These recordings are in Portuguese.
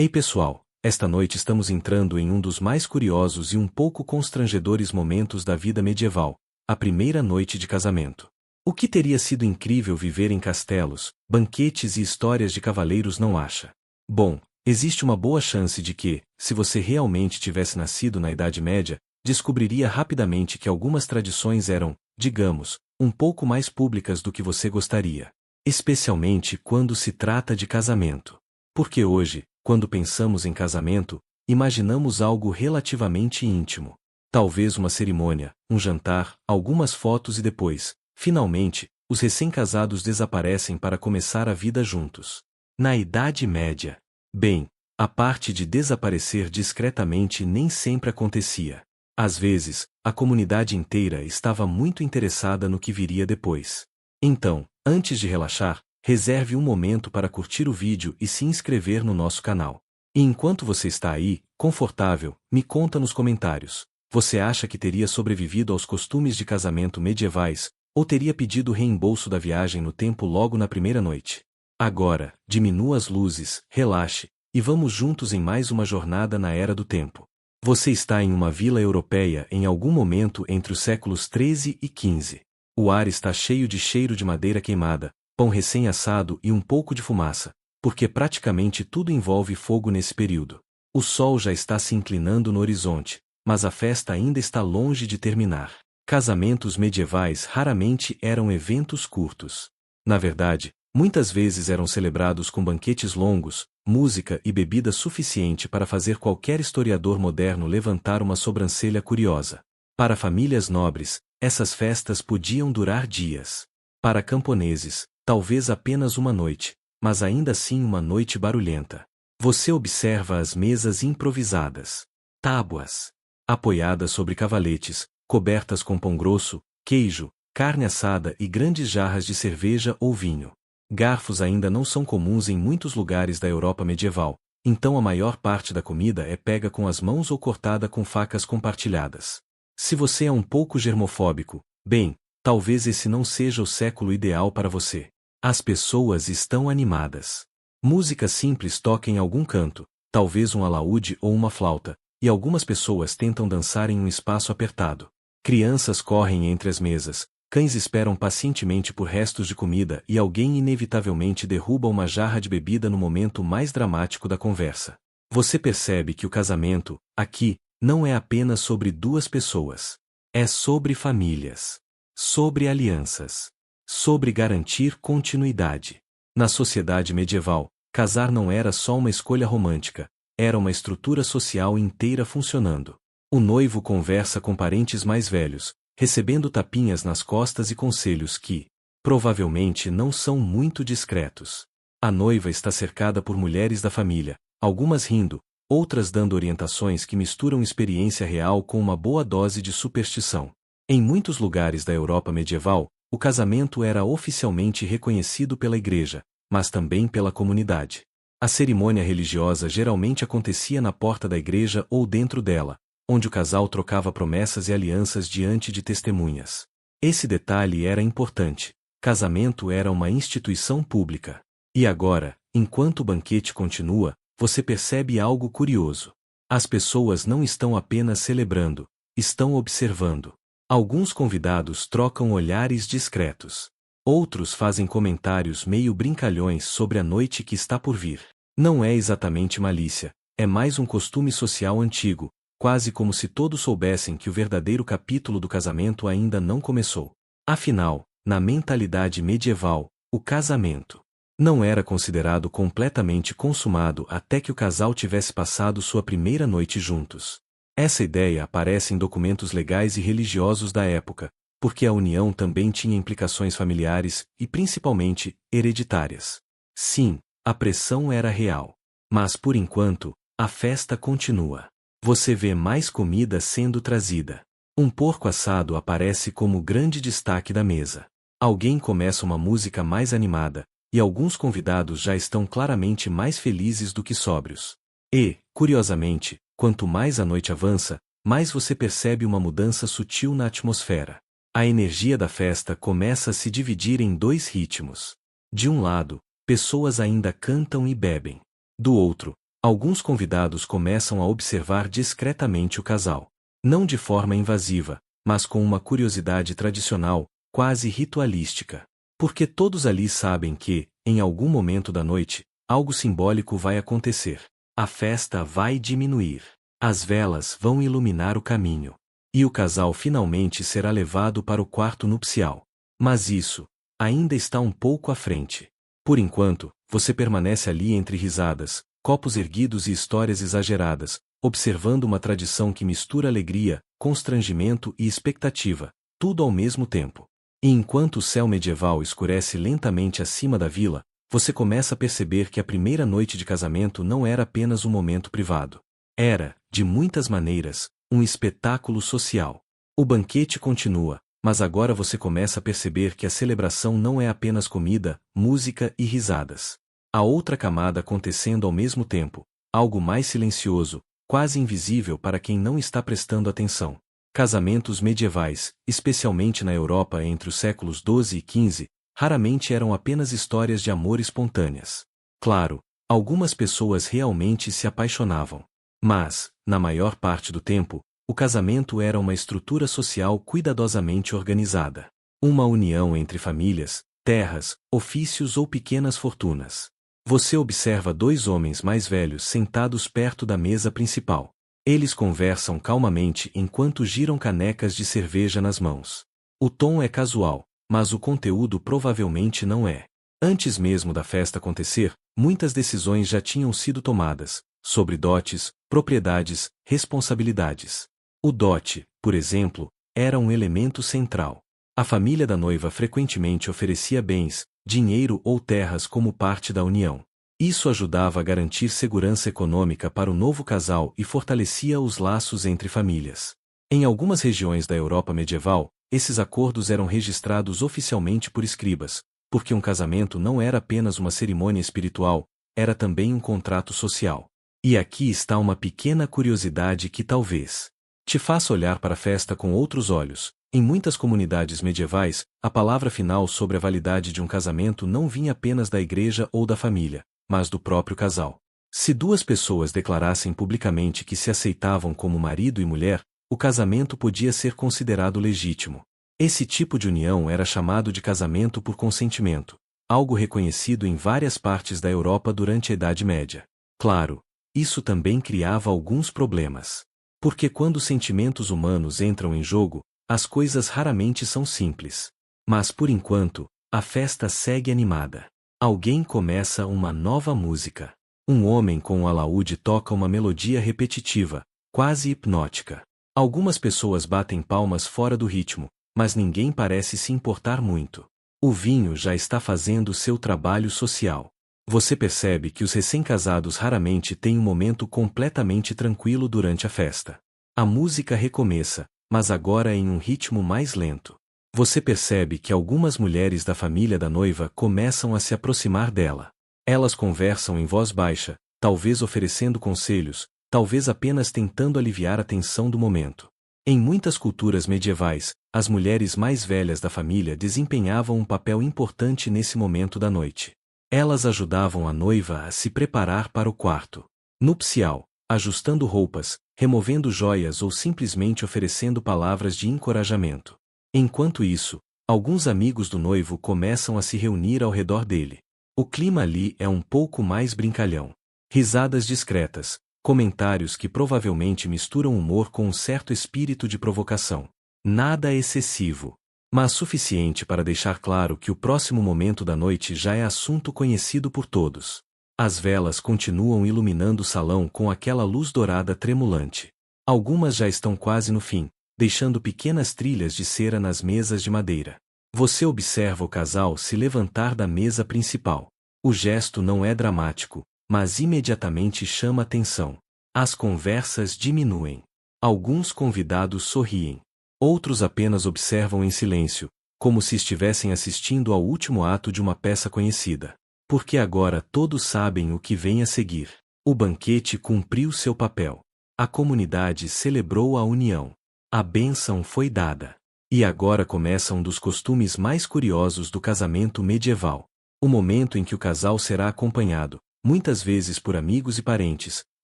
Ei pessoal, esta noite estamos entrando em um dos mais curiosos e um pouco constrangedores momentos da vida medieval, a primeira noite de casamento. O que teria sido incrível viver em castelos, banquetes e histórias de cavaleiros não acha? Bom, existe uma boa chance de que, se você realmente tivesse nascido na Idade Média, descobriria rapidamente que algumas tradições eram, digamos, um pouco mais públicas do que você gostaria. Especialmente quando se trata de casamento. Porque hoje, quando pensamos em casamento, imaginamos algo relativamente íntimo. Talvez uma cerimônia, um jantar, algumas fotos e depois, finalmente, os recém-casados desaparecem para começar a vida juntos. Na Idade Média, bem, a parte de desaparecer discretamente nem sempre acontecia. Às vezes, a comunidade inteira estava muito interessada no que viria depois. Então, antes de relaxar, reserve um momento para curtir o vídeo e se inscrever no nosso canal. E enquanto você está aí, confortável, me conta nos comentários. Você acha que teria sobrevivido aos costumes de casamento medievais, ou teria pedido o reembolso da viagem no tempo logo na primeira noite? Agora, diminua as luzes, relaxe, e vamos juntos em mais uma jornada na Era do Tempo. Você está em uma vila europeia em algum momento entre os séculos 13 e 15. O ar está cheio de cheiro de madeira queimada, pão recém-assado e um pouco de fumaça, porque praticamente tudo envolve fogo nesse período. O sol já está se inclinando no horizonte, mas a festa ainda está longe de terminar. Casamentos medievais raramente eram eventos curtos. Na verdade, muitas vezes eram celebrados com banquetes longos, música e bebida suficiente para fazer qualquer historiador moderno levantar uma sobrancelha curiosa. Para famílias nobres, essas festas podiam durar dias. Para camponeses, talvez apenas uma noite, mas ainda assim uma noite barulhenta. Você observa as mesas improvisadas. Tábuas. Apoiadas sobre cavaletes, cobertas com pão grosso, queijo, carne assada e grandes jarras de cerveja ou vinho. Garfos ainda não são comuns em muitos lugares da Europa medieval, então a maior parte da comida é pega com as mãos ou cortada com facas compartilhadas. Se você é um pouco germofóbico, bem, talvez esse não seja o século ideal para você. As pessoas estão animadas. Música simples toca em algum canto, talvez um alaúde ou uma flauta, e algumas pessoas tentam dançar em um espaço apertado. Crianças correm entre as mesas, cães esperam pacientemente por restos de comida e alguém inevitavelmente derruba uma jarra de bebida no momento mais dramático da conversa. Você percebe que o casamento, aqui, não é apenas sobre duas pessoas. É sobre famílias. Sobre alianças. Sobre garantir continuidade. Na sociedade medieval, casar não era só uma escolha romântica, era uma estrutura social inteira funcionando. O noivo conversa com parentes mais velhos, recebendo tapinhas nas costas e conselhos que, provavelmente não são muito discretos. A noiva está cercada por mulheres da família, algumas rindo, outras dando orientações que misturam experiência real com uma boa dose de superstição. Em muitos lugares da Europa medieval, o casamento era oficialmente reconhecido pela igreja, mas também pela comunidade. A cerimônia religiosa geralmente acontecia na porta da igreja ou dentro dela, onde o casal trocava promessas e alianças diante de testemunhas. Esse detalhe era importante. Casamento era uma instituição pública. E agora, enquanto o banquete continua, você percebe algo curioso. As pessoas não estão apenas celebrando, estão observando. Alguns convidados trocam olhares discretos. Outros fazem comentários meio brincalhões sobre a noite que está por vir. Não é exatamente malícia, é mais um costume social antigo, quase como se todos soubessem que o verdadeiro capítulo do casamento ainda não começou. Afinal, na mentalidade medieval, o casamento não era considerado completamente consumado até que o casal tivesse passado sua primeira noite juntos. Essa ideia aparece em documentos legais e religiosos da época, porque a união também tinha implicações familiares e principalmente hereditárias. Sim, a pressão era real. Mas por enquanto, a festa continua. Você vê mais comida sendo trazida. Um porco assado aparece como grande destaque da mesa. Alguém começa uma música mais animada, e alguns convidados já estão claramente mais felizes do que sóbrios. E, curiosamente, quanto mais a noite avança, mais você percebe uma mudança sutil na atmosfera. A energia da festa começa a se dividir em dois ritmos. De um lado, pessoas ainda cantam e bebem. Do outro, Alguns convidados começam a observar discretamente o casal. Não de forma invasiva, mas com uma curiosidade tradicional, quase ritualística. Porque todos ali sabem que, em algum momento da noite, algo simbólico vai acontecer. A festa vai diminuir. As velas vão iluminar o caminho. E o casal finalmente será levado para o quarto nupcial. Mas isso ainda está um pouco à frente. Por enquanto, você permanece ali entre risadas, copos erguidos e histórias exageradas, observando uma tradição que mistura alegria, constrangimento e expectativa, tudo ao mesmo tempo. E enquanto o céu medieval escurece lentamente acima da vila, você começa a perceber que a primeira noite de casamento não era apenas um momento privado. Era, de muitas maneiras, um espetáculo social. O banquete continua, mas agora você começa a perceber que a celebração não é apenas comida, música e risadas. Há outra camada acontecendo ao mesmo tempo, algo mais silencioso, quase invisível para quem não está prestando atenção. Casamentos medievais, especialmente na Europa entre os séculos XII e XV, raramente eram apenas histórias de amor espontâneas. Claro, algumas pessoas realmente se apaixonavam. Mas, na maior parte do tempo, o casamento era uma estrutura social cuidadosamente organizada. Uma união entre famílias, terras, ofícios ou pequenas fortunas. Você observa dois homens mais velhos sentados perto da mesa principal. Eles conversam calmamente enquanto giram canecas de cerveja nas mãos. O tom é casual, mas o conteúdo provavelmente não é. Antes mesmo da festa acontecer, muitas decisões já tinham sido tomadas, sobre dotes, propriedades, responsabilidades. O dote, por exemplo, era um elemento central. A família da noiva frequentemente oferecia bens, dinheiro ou terras como parte da união. Isso ajudava a garantir segurança econômica para o novo casal e fortalecia os laços entre famílias. Em algumas regiões da Europa medieval, esses acordos eram registrados oficialmente por escribas, porque um casamento não era apenas uma cerimônia espiritual, era também um contrato social. E aqui está uma pequena curiosidade que talvez te faça olhar para a festa com outros olhos. Em muitas comunidades medievais, a palavra final sobre a validade de um casamento não vinha apenas da igreja ou da família, mas do próprio casal. Se duas pessoas declarassem publicamente que se aceitavam como marido e mulher, o casamento podia ser considerado legítimo. Esse tipo de união era chamado de casamento por consentimento, algo reconhecido em várias partes da Europa durante a Idade Média. Claro, isso também criava alguns problemas. Porque quando sentimentos humanos entram em jogo, as coisas raramente são simples. Mas por enquanto, a festa segue animada. Alguém começa uma nova música. Um homem com um alaúde toca uma melodia repetitiva, quase hipnótica. Algumas pessoas batem palmas fora do ritmo, mas ninguém parece se importar muito. O vinho já está fazendo seu trabalho social. Você percebe que os recém-casados raramente têm um momento completamente tranquilo durante a festa. A música recomeça, mas agora em um ritmo mais lento. Você percebe que algumas mulheres da família da noiva começam a se aproximar dela. Elas conversam em voz baixa, talvez oferecendo conselhos, talvez apenas tentando aliviar a tensão do momento. Em muitas culturas medievais, as mulheres mais velhas da família desempenhavam um papel importante nesse momento da noite. Elas ajudavam a noiva a se preparar para o quarto nupcial, ajustando roupas, removendo joias ou simplesmente oferecendo palavras de encorajamento. Enquanto isso, alguns amigos do noivo começam a se reunir ao redor dele. O clima ali é um pouco mais brincalhão. Risadas discretas, comentários que provavelmente misturam humor com um certo espírito de provocação. Nada excessivo, mas suficiente para deixar claro que o próximo momento da noite já é assunto conhecido por todos. As velas continuam iluminando o salão com aquela luz dourada tremulante. Algumas já estão quase no fim, deixando pequenas trilhas de cera nas mesas de madeira. Você observa o casal se levantar da mesa principal. O gesto não é dramático, mas imediatamente chama atenção. As conversas diminuem. Alguns convidados sorriem. Outros apenas observam em silêncio, como se estivessem assistindo ao último ato de uma peça conhecida. Porque agora todos sabem o que vem a seguir. O banquete cumpriu seu papel. A comunidade celebrou a união. A bênção foi dada. E agora começa um dos costumes mais curiosos do casamento medieval. O momento em que o casal será acompanhado, muitas vezes por amigos e parentes,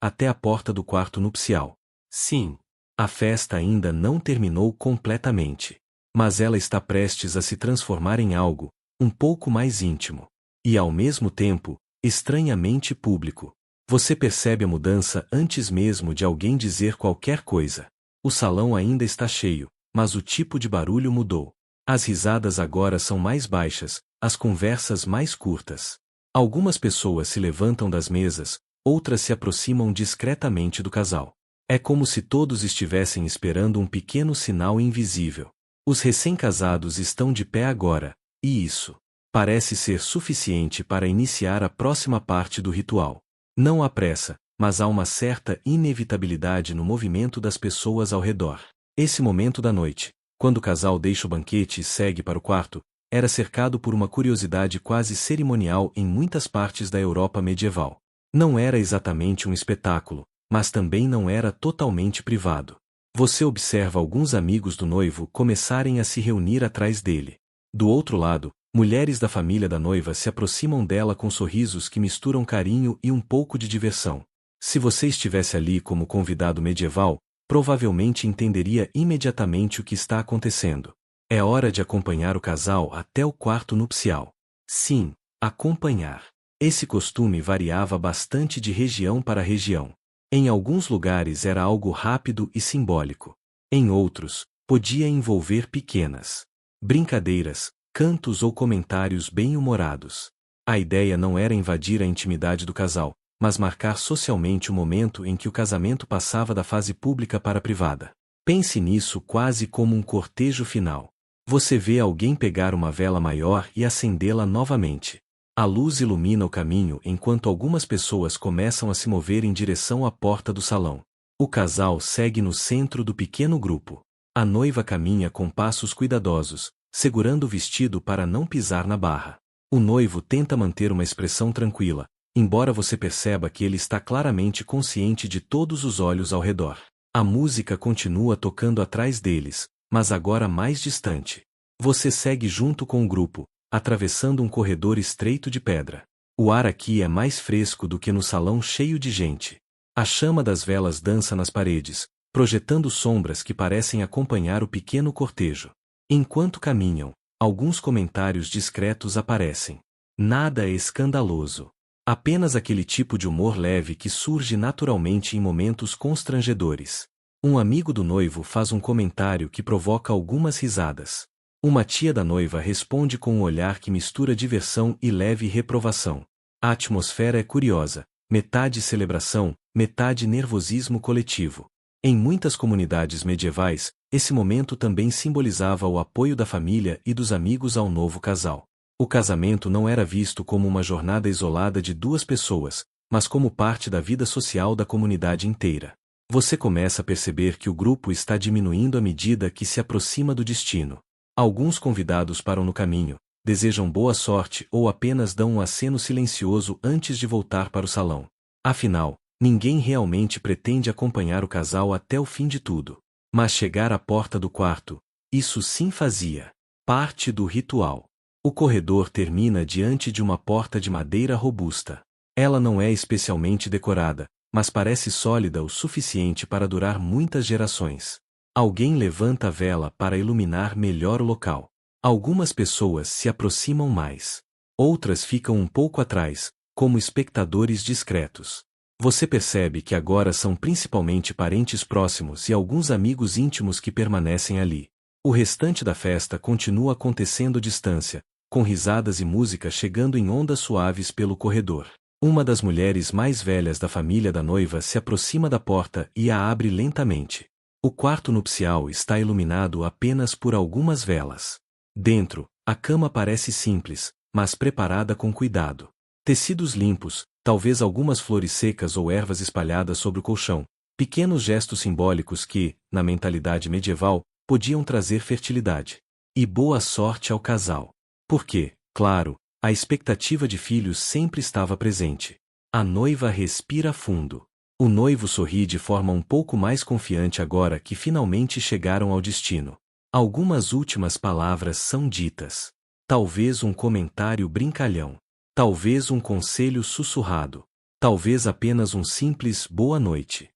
até a porta do quarto nupcial. Sim, a festa ainda não terminou completamente. Mas ela está prestes a se transformar em algo um pouco mais íntimo. E ao mesmo tempo, estranhamente público. Você percebe a mudança antes mesmo de alguém dizer qualquer coisa. O salão ainda está cheio, mas o tipo de barulho mudou. As risadas agora são mais baixas, as conversas mais curtas. Algumas pessoas se levantam das mesas, outras se aproximam discretamente do casal. É como se todos estivessem esperando um pequeno sinal invisível. Os recém-casados estão de pé agora, e isso parece ser suficiente para iniciar a próxima parte do ritual. Não há pressa, mas há uma certa inevitabilidade no movimento das pessoas ao redor. Esse momento da noite, quando o casal deixa o banquete e segue para o quarto, era cercado por uma curiosidade quase cerimonial em muitas partes da Europa medieval. Não era exatamente um espetáculo, mas também não era totalmente privado. Você observa alguns amigos do noivo começarem a se reunir atrás dele. Do outro lado, mulheres da família da noiva se aproximam dela com sorrisos que misturam carinho e um pouco de diversão. Se você estivesse ali como convidado medieval, provavelmente entenderia imediatamente o que está acontecendo. É hora de acompanhar o casal até o quarto nupcial. Sim, acompanhar. Esse costume variava bastante de região para região. Em alguns lugares era algo rápido e simbólico. Em outros, podia envolver pequenas brincadeiras, cantos ou comentários bem-humorados. A ideia não era invadir a intimidade do casal, mas marcar socialmente o momento em que o casamento passava da fase pública para a privada. Pense nisso quase como um cortejo final. Você vê alguém pegar uma vela maior e acendê-la novamente. A luz ilumina o caminho enquanto algumas pessoas começam a se mover em direção à porta do salão. O casal segue no centro do pequeno grupo. A noiva caminha com passos cuidadosos, segurando o vestido para não pisar na barra. O noivo tenta manter uma expressão tranquila, embora você perceba que ele está claramente consciente de todos os olhos ao redor. A música continua tocando atrás deles, mas agora mais distante. Você segue junto com o grupo, atravessando um corredor estreito de pedra. O ar aqui é mais fresco do que no salão cheio de gente. A chama das velas dança nas paredes, projetando sombras que parecem acompanhar o pequeno cortejo. Enquanto caminham, alguns comentários discretos aparecem. Nada é escandaloso. Apenas aquele tipo de humor leve que surge naturalmente em momentos constrangedores. Um amigo do noivo faz um comentário que provoca algumas risadas. Uma tia da noiva responde com um olhar que mistura diversão e leve reprovação. A atmosfera é curiosa, metade celebração, metade nervosismo coletivo. Em muitas comunidades medievais, esse momento também simbolizava o apoio da família e dos amigos ao novo casal. O casamento não era visto como uma jornada isolada de duas pessoas, mas como parte da vida social da comunidade inteira. Você começa a perceber que o grupo está diminuindo à medida que se aproxima do destino. Alguns convidados param no caminho, desejam boa sorte ou apenas dão um aceno silencioso antes de voltar para o salão. Afinal, ninguém realmente pretende acompanhar o casal até o fim de tudo. Mas chegar à porta do quarto, isso sim fazia parte do ritual. O corredor termina diante de uma porta de madeira robusta. Ela não é especialmente decorada, mas parece sólida o suficiente para durar muitas gerações. Alguém levanta a vela para iluminar melhor o local. Algumas pessoas se aproximam mais. Outras ficam um pouco atrás, como espectadores discretos. Você percebe que agora são principalmente parentes próximos e alguns amigos íntimos que permanecem ali. O restante da festa continua acontecendo à distância, com risadas e música chegando em ondas suaves pelo corredor. Uma das mulheres mais velhas da família da noiva se aproxima da porta e a abre lentamente. O quarto nupcial está iluminado apenas por algumas velas. Dentro, a cama parece simples, mas preparada com cuidado. Tecidos limpos, talvez algumas flores secas ou ervas espalhadas sobre o colchão, pequenos gestos simbólicos que, na mentalidade medieval, podiam trazer fertilidade. E boa sorte ao casal. Porque, claro, a expectativa de filhos sempre estava presente. A noiva respira fundo. O noivo sorri de forma um pouco mais confiante agora que finalmente chegaram ao destino. Algumas últimas palavras são ditas. Talvez um comentário brincalhão. Talvez um conselho sussurrado. Talvez apenas um simples boa noite.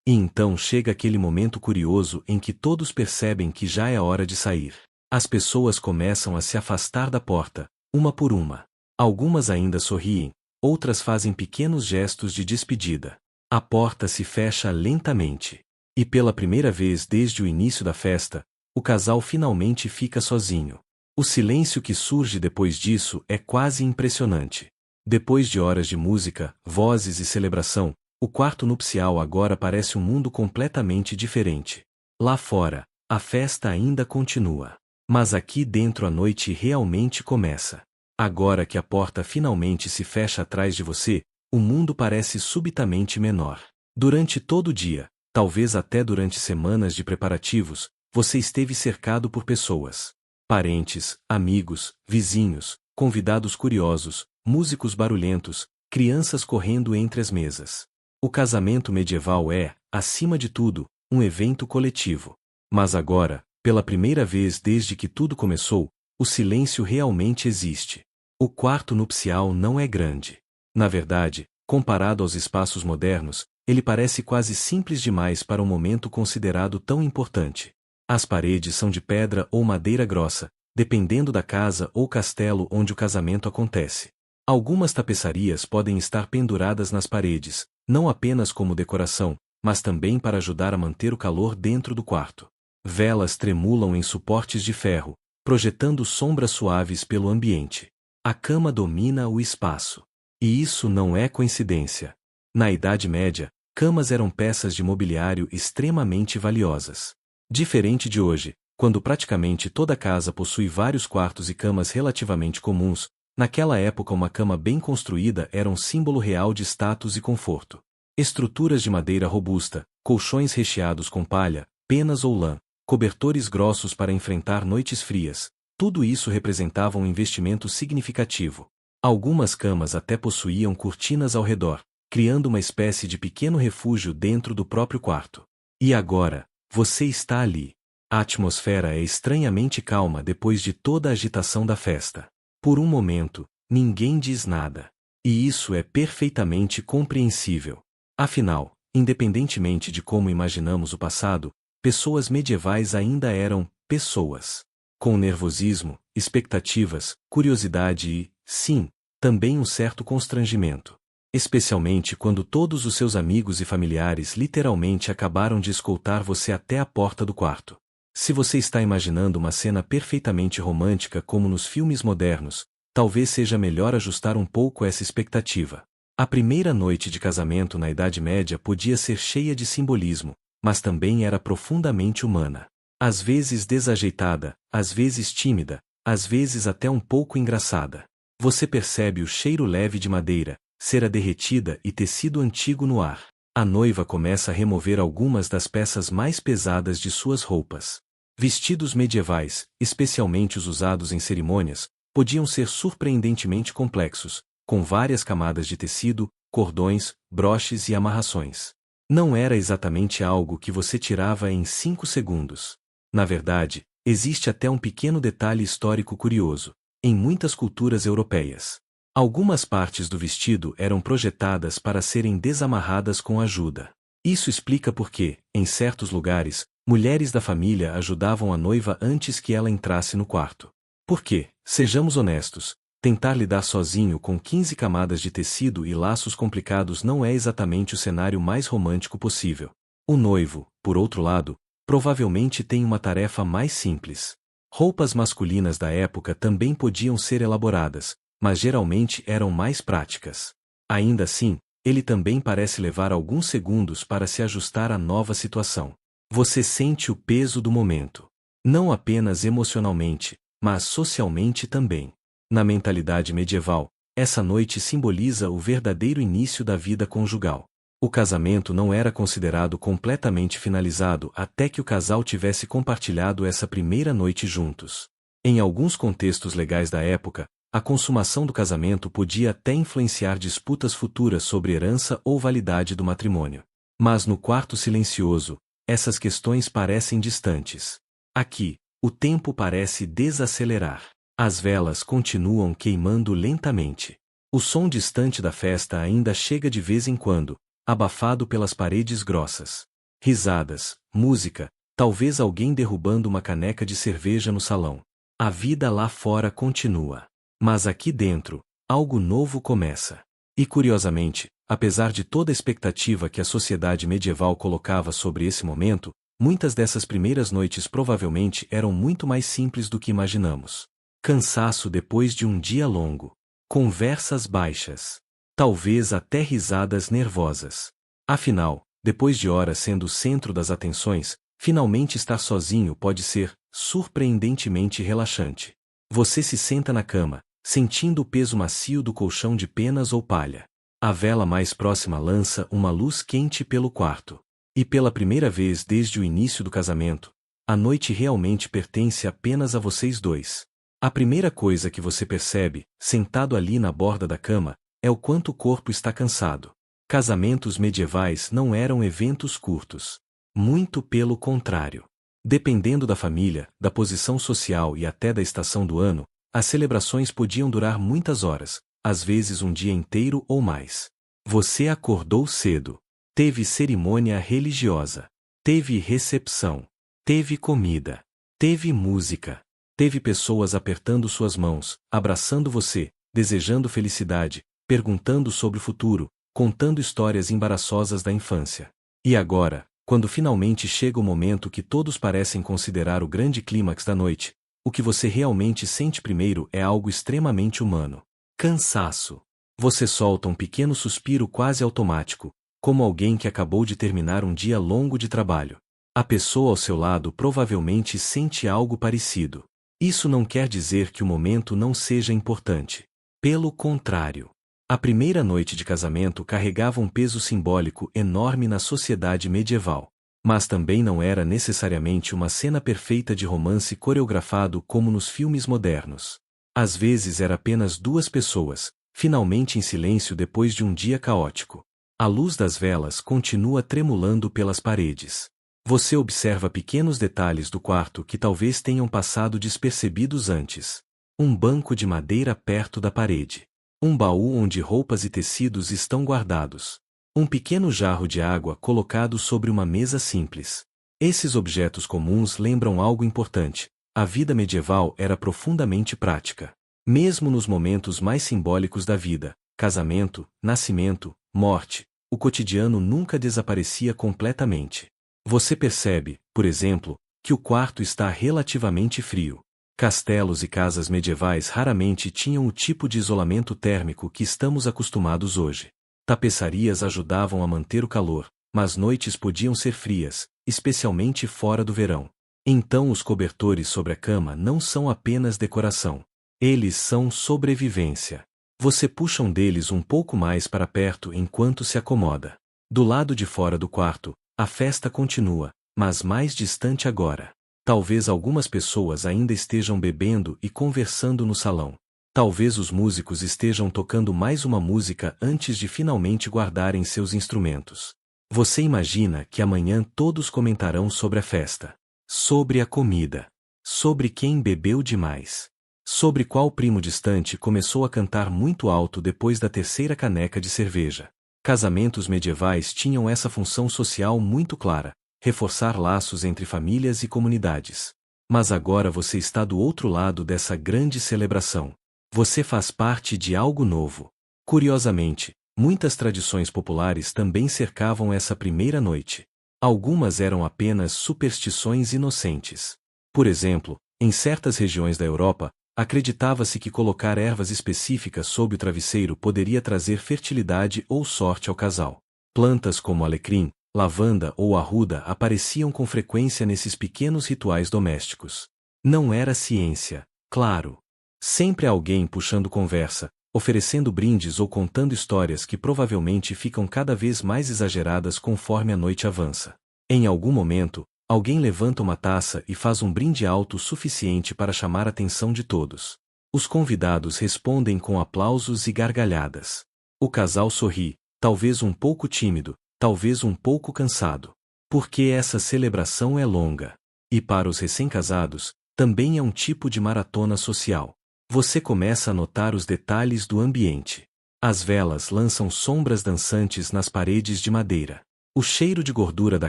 E então chega aquele momento curioso em que todos percebem que já é hora de sair. As pessoas começam a se afastar da porta, uma por uma. Algumas ainda sorriem, outras fazem pequenos gestos de despedida. A porta se fecha lentamente. E pela primeira vez desde o início da festa, o casal finalmente fica sozinho. O silêncio que surge depois disso é quase impressionante. Depois de horas de música, vozes e celebração, o quarto nupcial agora parece um mundo completamente diferente. Lá fora, a festa ainda continua. Mas aqui dentro a noite realmente começa. Agora que a porta finalmente se fecha atrás de você, o mundo parece subitamente menor. Durante todo o dia, talvez até durante semanas de preparativos, você esteve cercado por pessoas. Parentes, amigos, vizinhos, convidados curiosos, músicos barulhentos, crianças correndo entre as mesas. O casamento medieval é, acima de tudo, um evento coletivo. Mas agora, pela primeira vez desde que tudo começou, o silêncio realmente existe. O quarto nupcial não é grande. Na verdade, comparado aos espaços modernos, ele parece quase simples demais para um momento considerado tão importante. As paredes são de pedra ou madeira grossa, dependendo da casa ou castelo onde o casamento acontece. Algumas tapeçarias podem estar penduradas nas paredes, não apenas como decoração, mas também para ajudar a manter o calor dentro do quarto. Velas tremulam em suportes de ferro, projetando sombras suaves pelo ambiente. A cama domina o espaço. E isso não é coincidência. Na Idade Média, camas eram peças de mobiliário extremamente valiosas. Diferente de hoje, quando praticamente toda casa possui vários quartos e camas relativamente comuns, naquela época uma cama bem construída era um símbolo real de status e conforto. Estruturas de madeira robusta, colchões recheados com palha, penas ou lã, cobertores grossos para enfrentar noites frias, tudo isso representava um investimento significativo. Algumas camas até possuíam cortinas ao redor, criando uma espécie de pequeno refúgio dentro do próprio quarto. E agora, você está ali. A atmosfera é estranhamente calma depois de toda a agitação da festa. Por um momento, ninguém diz nada. E isso é perfeitamente compreensível. Afinal, independentemente de como imaginamos o passado, pessoas medievais ainda eram pessoas. Com nervosismo, expectativas, curiosidade e, sim, também um certo constrangimento. Especialmente quando todos os seus amigos e familiares literalmente acabaram de escoltar você até a porta do quarto. Se você está imaginando uma cena perfeitamente romântica como nos filmes modernos, talvez seja melhor ajustar um pouco essa expectativa. A primeira noite de casamento na Idade Média podia ser cheia de simbolismo, mas também era profundamente humana. Às vezes desajeitada, às vezes tímida, às vezes até um pouco engraçada. Você percebe o cheiro leve de madeira, cera derretida e tecido antigo no ar. A noiva começa a remover algumas das peças mais pesadas de suas roupas. Vestidos medievais, especialmente os usados em cerimônias, podiam ser surpreendentemente complexos, com várias camadas de tecido, cordões, broches e amarrações. Não era exatamente algo que você tirava em 5 segundos. Na verdade, existe até um pequeno detalhe histórico curioso. Em muitas culturas europeias, algumas partes do vestido eram projetadas para serem desamarradas com ajuda. Isso explica por que, em certos lugares, mulheres da família ajudavam a noiva antes que ela entrasse no quarto. Porque, sejamos honestos, tentar lidar sozinho com 15 camadas de tecido e laços complicados não é exatamente o cenário mais romântico possível. O noivo, por outro lado, provavelmente tem uma tarefa mais simples. Roupas masculinas da época também podiam ser elaboradas, mas geralmente eram mais práticas. Ainda assim, ele também parece levar alguns segundos para se ajustar à nova situação. Você sente o peso do momento. Não apenas emocionalmente, mas socialmente também. Na mentalidade medieval, essa noite simboliza o verdadeiro início da vida conjugal. O casamento não era considerado completamente finalizado até que o casal tivesse compartilhado essa primeira noite juntos. Em alguns contextos legais da época, a consumação do casamento podia até influenciar disputas futuras sobre herança ou validade do matrimônio. Mas no quarto silencioso, essas questões parecem distantes. Aqui, o tempo parece desacelerar. As velas continuam queimando lentamente. O som distante da festa ainda chega de vez em quando, abafado pelas paredes grossas. Risadas, música, talvez alguém derrubando uma caneca de cerveja no salão. A vida lá fora continua. Mas aqui dentro, algo novo começa. E curiosamente, apesar de toda a expectativa que a sociedade medieval colocava sobre esse momento, muitas dessas primeiras noites provavelmente eram muito mais simples do que imaginamos. Cansaço depois de um dia longo. Conversas baixas. Talvez até risadas nervosas. Afinal, depois de horas sendo o centro das atenções, finalmente estar sozinho pode ser surpreendentemente relaxante. Você se senta na cama, sentindo o peso macio do colchão de penas ou palha. A vela mais próxima lança uma luz quente pelo quarto. E pela primeira vez desde o início do casamento, a noite realmente pertence apenas a vocês dois. A primeira coisa que você percebe, sentado ali na borda da cama, é o quanto o corpo está cansado. Casamentos medievais não eram eventos curtos. Muito pelo contrário. Dependendo da família, da posição social e até da estação do ano, as celebrações podiam durar muitas horas, às vezes um dia inteiro ou mais. Você acordou cedo. Teve cerimônia religiosa. Teve recepção. Teve comida. Teve música. Teve pessoas apertando suas mãos, abraçando você, desejando felicidade, perguntando sobre o futuro, contando histórias embaraçosas da infância. E agora, quando finalmente chega o momento que todos parecem considerar o grande clímax da noite, o que você realmente sente primeiro é algo extremamente humano. Cansaço. Você solta um pequeno suspiro quase automático, como alguém que acabou de terminar um dia longo de trabalho. A pessoa ao seu lado provavelmente sente algo parecido. Isso não quer dizer que o momento não seja importante. Pelo contrário. A primeira noite de casamento carregava um peso simbólico enorme na sociedade medieval. Mas também não era necessariamente uma cena perfeita de romance coreografado como nos filmes modernos. Às vezes era apenas duas pessoas, finalmente em silêncio depois de um dia caótico. A luz das velas continua tremulando pelas paredes. Você observa pequenos detalhes do quarto que talvez tenham passado despercebidos antes. Um banco de madeira perto da parede. Um baú onde roupas e tecidos estão guardados. Um pequeno jarro de água colocado sobre uma mesa simples. Esses objetos comuns lembram algo importante. A vida medieval era profundamente prática. Mesmo nos momentos mais simbólicos da vida, casamento, nascimento, morte, o cotidiano nunca desaparecia completamente. Você percebe, por exemplo, que o quarto está relativamente frio. Castelos e casas medievais raramente tinham o tipo de isolamento térmico que estamos acostumados hoje. Tapeçarias ajudavam a manter o calor, mas noites podiam ser frias, especialmente fora do verão. Então os cobertores sobre a cama não são apenas decoração. Eles são sobrevivência. Você puxa um deles um pouco mais para perto enquanto se acomoda. Do lado de fora do quarto, a festa continua, mas mais distante agora. Talvez algumas pessoas ainda estejam bebendo e conversando no salão. Talvez os músicos estejam tocando mais uma música antes de finalmente guardarem seus instrumentos. Você imagina que amanhã todos comentarão sobre a festa. Sobre a comida. Sobre quem bebeu demais. Sobre qual primo distante começou a cantar muito alto depois da terceira caneca de cerveja. Casamentos medievais tinham essa função social muito clara, reforçar laços entre famílias e comunidades. Mas agora você está do outro lado dessa grande celebração. Você faz parte de algo novo. Curiosamente, muitas tradições populares também cercavam essa primeira noite. Algumas eram apenas superstições inocentes. Por exemplo, em certas regiões da Europa, acreditava-se que colocar ervas específicas sob o travesseiro poderia trazer fertilidade ou sorte ao casal. Plantas como alecrim, lavanda ou arruda apareciam com frequência nesses pequenos rituais domésticos. Não era ciência, claro. Sempre há alguém puxando conversa, oferecendo brindes ou contando histórias que provavelmente ficam cada vez mais exageradas conforme a noite avança. Em algum momento, alguém levanta uma taça e faz um brinde alto o suficiente para chamar a atenção de todos. Os convidados respondem com aplausos e gargalhadas. O casal sorri, talvez um pouco tímido, talvez um pouco cansado. Porque essa celebração é longa. E para os recém-casados, também é um tipo de maratona social. Você começa a notar os detalhes do ambiente. As velas lançam sombras dançantes nas paredes de madeira. O cheiro de gordura da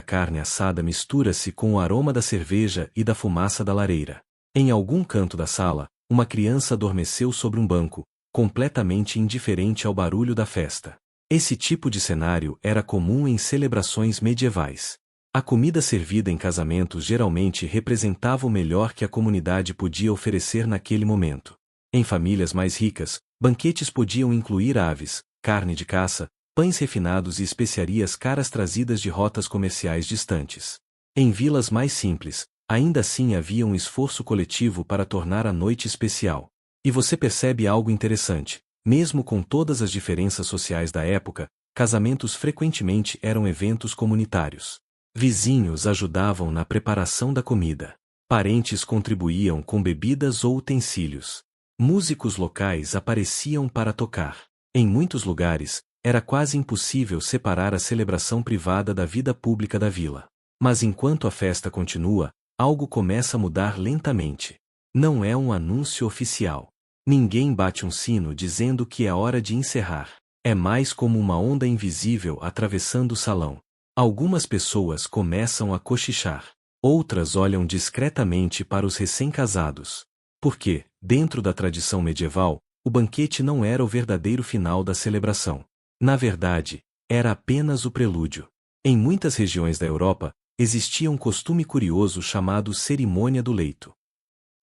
carne assada mistura-se com o aroma da cerveja e da fumaça da lareira. Em algum canto da sala, uma criança adormeceu sobre um banco, completamente indiferente ao barulho da festa. Esse tipo de cenário era comum em celebrações medievais. A comida servida em casamentos geralmente representava o melhor que a comunidade podia oferecer naquele momento. Em famílias mais ricas, banquetes podiam incluir aves, carne de caça, pães refinados e especiarias caras trazidas de rotas comerciais distantes. Em vilas mais simples, ainda assim havia um esforço coletivo para tornar a noite especial. E você percebe algo interessante: mesmo com todas as diferenças sociais da época, casamentos frequentemente eram eventos comunitários. Vizinhos ajudavam na preparação da comida. Parentes contribuíam com bebidas ou utensílios. Músicos locais apareciam para tocar. Em muitos lugares, era quase impossível separar a celebração privada da vida pública da vila. Mas enquanto a festa continua, algo começa a mudar lentamente. Não é um anúncio oficial. Ninguém bate um sino dizendo que é hora de encerrar. É mais como uma onda invisível atravessando o salão. Algumas pessoas começam a cochichar. Outras olham discretamente para os recém-casados. Porque, dentro da tradição medieval, o banquete não era o verdadeiro final da celebração. Na verdade, era apenas o prelúdio. Em muitas regiões da Europa, existia um costume curioso chamado cerimônia do leito.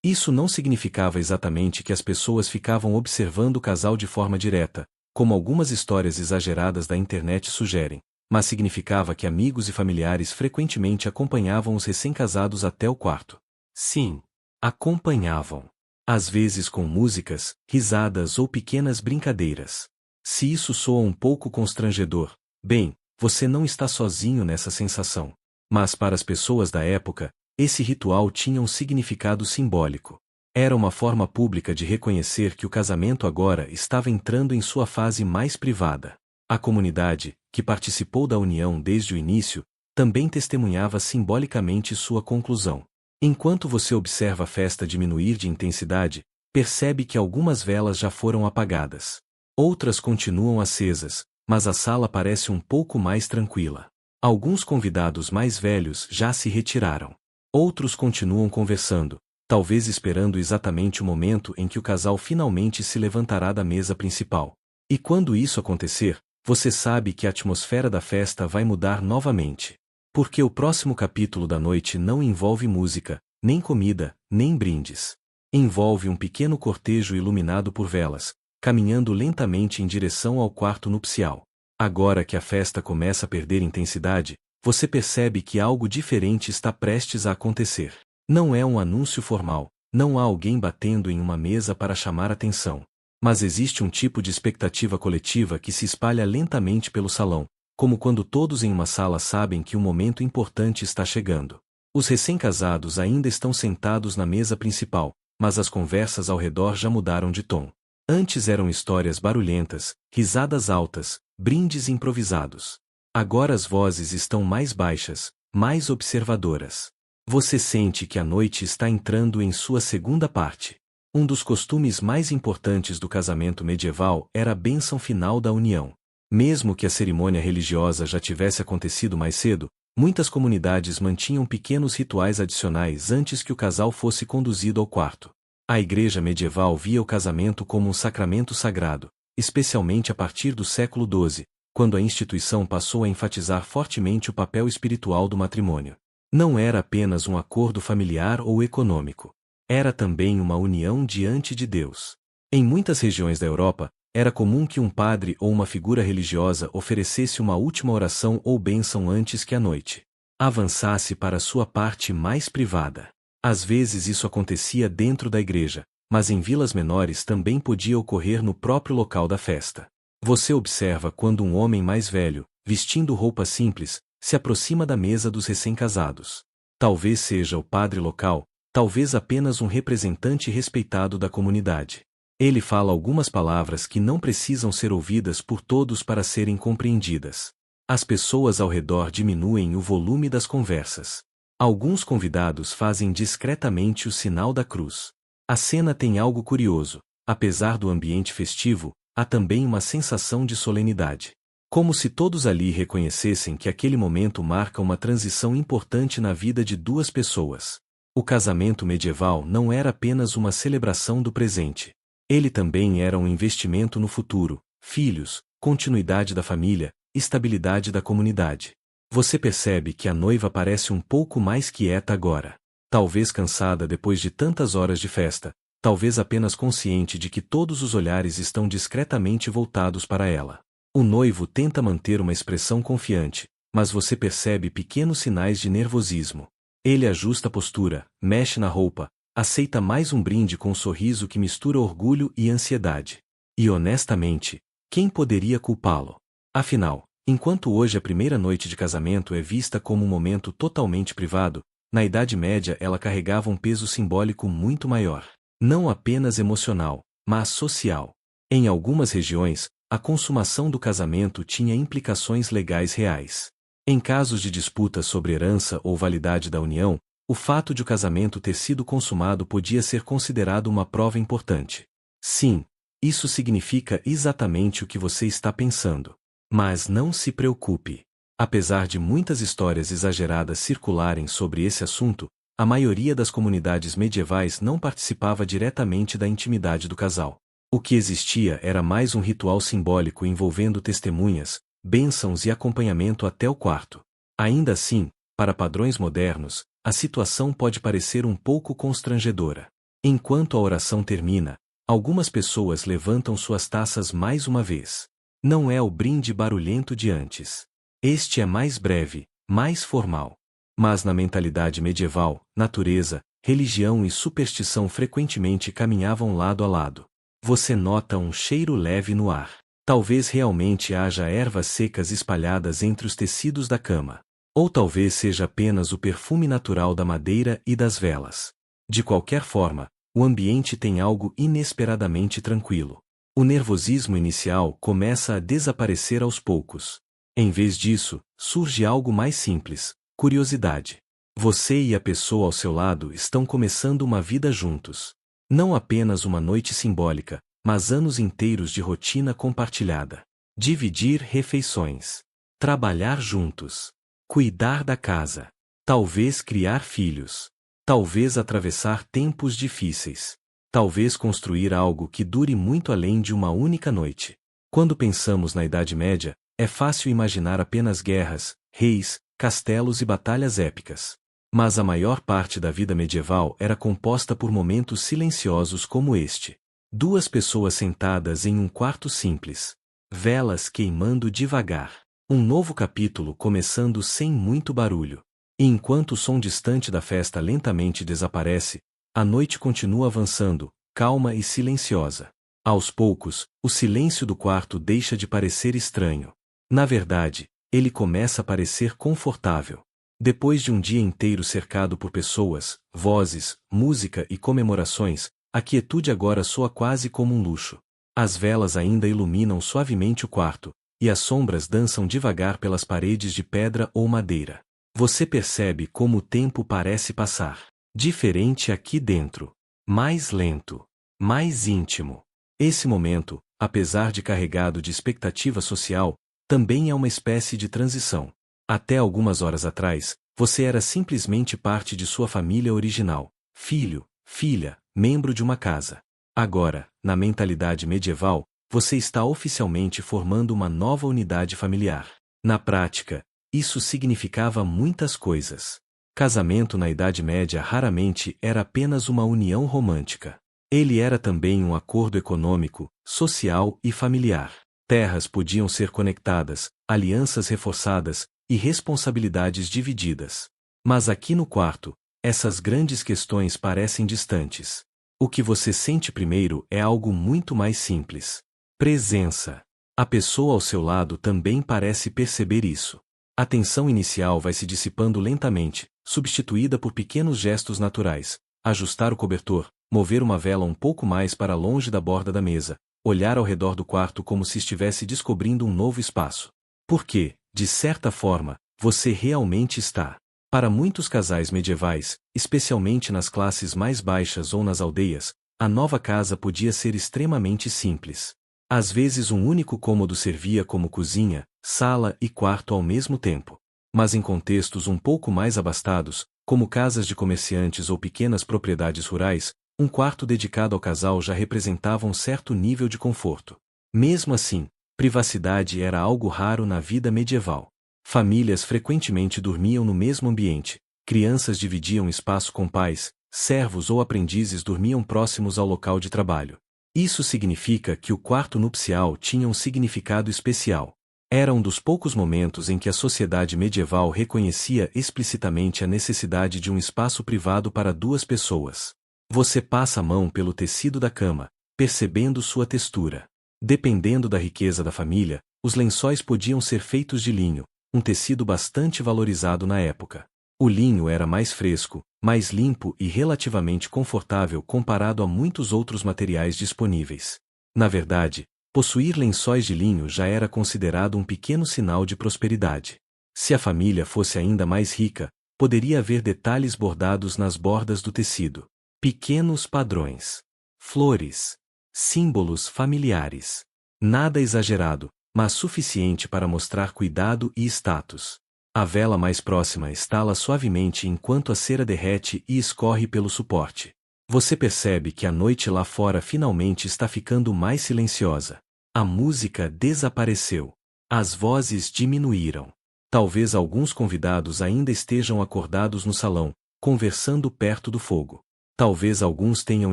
Isso não significava exatamente que as pessoas ficavam observando o casal de forma direta, como algumas histórias exageradas da internet sugerem, mas significava que amigos e familiares frequentemente acompanhavam os recém-casados até o quarto. Sim, acompanhavam. Às vezes com músicas, risadas ou pequenas brincadeiras. Se isso soa um pouco constrangedor, bem, você não está sozinho nessa sensação. Mas para as pessoas da época, esse ritual tinha um significado simbólico. Era uma forma pública de reconhecer que o casamento agora estava entrando em sua fase mais privada. A comunidade, que participou da união desde o início, também testemunhava simbolicamente sua conclusão. Enquanto você observa a festa diminuir de intensidade, percebe que algumas velas já foram apagadas. Outras continuam acesas, mas a sala parece um pouco mais tranquila. Alguns convidados mais velhos já se retiraram. Outros continuam conversando, talvez esperando exatamente o momento em que o casal finalmente se levantará da mesa principal. E quando isso acontecer, você sabe que a atmosfera da festa vai mudar novamente. Porque o próximo capítulo da noite não envolve música, nem comida, nem brindes. Envolve um pequeno cortejo iluminado por velas, caminhando lentamente em direção ao quarto nupcial. Agora que a festa começa a perder intensidade, você percebe que algo diferente está prestes a acontecer. Não é um anúncio formal, não há alguém batendo em uma mesa para chamar atenção. Mas existe um tipo de expectativa coletiva que se espalha lentamente pelo salão, como quando todos em uma sala sabem que um momento importante está chegando. Os recém-casados ainda estão sentados na mesa principal, mas as conversas ao redor já mudaram de tom. Antes eram histórias barulhentas, risadas altas, brindes improvisados. Agora as vozes estão mais baixas, mais observadoras. Você sente que a noite está entrando em sua segunda parte. Um dos costumes mais importantes do casamento medieval era a bênção final da união. Mesmo que a cerimônia religiosa já tivesse acontecido mais cedo, muitas comunidades mantinham pequenos rituais adicionais antes que o casal fosse conduzido ao quarto. A igreja medieval via o casamento como um sacramento sagrado, especialmente a partir do século XII, quando a instituição passou a enfatizar fortemente o papel espiritual do matrimônio. Não era apenas um acordo familiar ou econômico. Era também uma união diante de Deus. Em muitas regiões da Europa, era comum que um padre ou uma figura religiosa oferecesse uma última oração ou bênção antes que a noite avançasse para sua parte mais privada. Às vezes isso acontecia dentro da igreja, mas em vilas menores também podia ocorrer no próprio local da festa. Você observa quando um homem mais velho, vestindo roupa simples, se aproxima da mesa dos recém-casados. Talvez seja o padre local, talvez apenas um representante respeitado da comunidade. Ele fala algumas palavras que não precisam ser ouvidas por todos para serem compreendidas. As pessoas ao redor diminuem o volume das conversas. Alguns convidados fazem discretamente o sinal da cruz. A cena tem algo curioso. Apesar do ambiente festivo, há também uma sensação de solenidade. Como se todos ali reconhecessem que aquele momento marca uma transição importante na vida de duas pessoas. O casamento medieval não era apenas uma celebração do presente. Ele também era um investimento no futuro, filhos, continuidade da família, estabilidade da comunidade. Você percebe que a noiva parece um pouco mais quieta agora. Talvez cansada depois de tantas horas de festa, talvez apenas consciente de que todos os olhares estão discretamente voltados para ela. O noivo tenta manter uma expressão confiante, mas você percebe pequenos sinais de nervosismo. Ele ajusta a postura, mexe na roupa, aceita mais um brinde com um sorriso que mistura orgulho e ansiedade. E honestamente, quem poderia culpá-lo? Afinal, enquanto hoje a primeira noite de casamento é vista como um momento totalmente privado, na Idade Média ela carregava um peso simbólico muito maior. Não apenas emocional, mas social. Em algumas regiões, a consumação do casamento tinha implicações legais reais. Em casos de disputas sobre herança ou validade da união, o fato de o casamento ter sido consumado podia ser considerado uma prova importante. Sim, isso significa exatamente o que você está pensando. Mas não se preocupe. Apesar de muitas histórias exageradas circularem sobre esse assunto, a maioria das comunidades medievais não participava diretamente da intimidade do casal. O que existia era mais um ritual simbólico envolvendo testemunhas, bênçãos e acompanhamento até o quarto. Ainda assim, para padrões modernos, a situação pode parecer um pouco constrangedora. Enquanto a oração termina, algumas pessoas levantam suas taças mais uma vez. Não é o brinde barulhento de antes. Este é mais breve, mais formal. Mas na mentalidade medieval, natureza, religião e superstição frequentemente caminhavam lado a lado. Você nota um cheiro leve no ar. Talvez realmente haja ervas secas espalhadas entre os tecidos da cama. Ou talvez seja apenas o perfume natural da madeira e das velas. De qualquer forma, o ambiente tem algo inesperadamente tranquilo. O nervosismo inicial começa a desaparecer aos poucos. Em vez disso, surge algo mais simples: curiosidade. Você e a pessoa ao seu lado estão começando uma vida juntos. Não apenas uma noite simbólica, mas anos inteiros de rotina compartilhada. Dividir refeições. Trabalhar juntos. Cuidar da casa. Talvez criar filhos. Talvez atravessar tempos difíceis. Talvez construir algo que dure muito além de uma única noite. Quando pensamos na Idade Média, é fácil imaginar apenas guerras, reis, castelos e batalhas épicas. Mas a maior parte da vida medieval era composta por momentos silenciosos como este. Duas pessoas sentadas em um quarto simples. Velas queimando devagar. Um novo capítulo começando sem muito barulho. E enquanto o som distante da festa lentamente desaparece, a noite continua avançando, calma e silenciosa. Aos poucos, o silêncio do quarto deixa de parecer estranho. Na verdade, ele começa a parecer confortável. Depois de um dia inteiro cercado por pessoas, vozes, música e comemorações, a quietude agora soa quase como um luxo. As velas ainda iluminam suavemente o quarto, e as sombras dançam devagar pelas paredes de pedra ou madeira. Você percebe como o tempo parece passar. Diferente aqui dentro. Mais lento. Mais íntimo. Esse momento, apesar de carregado de expectativa social, também é uma espécie de transição. Até algumas horas atrás, você era simplesmente parte de sua família original, filho, filha, membro de uma casa. Agora, na mentalidade medieval, você está oficialmente formando uma nova unidade familiar. Na prática, isso significava muitas coisas. Casamento na Idade Média raramente era apenas uma união romântica. Ele era também um acordo econômico, social e familiar. Terras podiam ser conectadas, alianças reforçadas e responsabilidades divididas. Mas aqui no quarto, essas grandes questões parecem distantes. O que você sente primeiro é algo muito mais simples. Presença. A pessoa ao seu lado também parece perceber isso. A tensão inicial vai se dissipando lentamente, substituída por pequenos gestos naturais: ajustar o cobertor, mover uma vela um pouco mais para longe da borda da mesa, olhar ao redor do quarto como se estivesse descobrindo um novo espaço. Porque, de certa forma, você realmente está. Para muitos casais medievais, especialmente nas classes mais baixas ou nas aldeias, a nova casa podia ser extremamente simples. Às vezes um único cômodo servia como cozinha, sala e quarto ao mesmo tempo. Mas em contextos um pouco mais abastados, como casas de comerciantes ou pequenas propriedades rurais, um quarto dedicado ao casal já representava um certo nível de conforto. Mesmo assim, privacidade era algo raro na vida medieval. Famílias frequentemente dormiam no mesmo ambiente, crianças dividiam espaço com pais, servos ou aprendizes dormiam próximos ao local de trabalho. Isso significa que o quarto nupcial tinha um significado especial. Era um dos poucos momentos em que a sociedade medieval reconhecia explicitamente a necessidade de um espaço privado para duas pessoas. Você passa a mão pelo tecido da cama, percebendo sua textura. Dependendo da riqueza da família, os lençóis podiam ser feitos de linho, um tecido bastante valorizado na época. O linho era mais fresco, mais limpo e relativamente confortável comparado a muitos outros materiais disponíveis. Na verdade, possuir lençóis de linho já era considerado um pequeno sinal de prosperidade. Se a família fosse ainda mais rica, poderia haver detalhes bordados nas bordas do tecido. Pequenos padrões. Flores. Símbolos familiares. Nada exagerado, mas suficiente para mostrar cuidado e status. A vela mais próxima estala suavemente enquanto a cera derrete e escorre pelo suporte. Você percebe que a noite lá fora finalmente está ficando mais silenciosa. A música desapareceu. As vozes diminuíram. Talvez alguns convidados ainda estejam acordados no salão, conversando perto do fogo. Talvez alguns tenham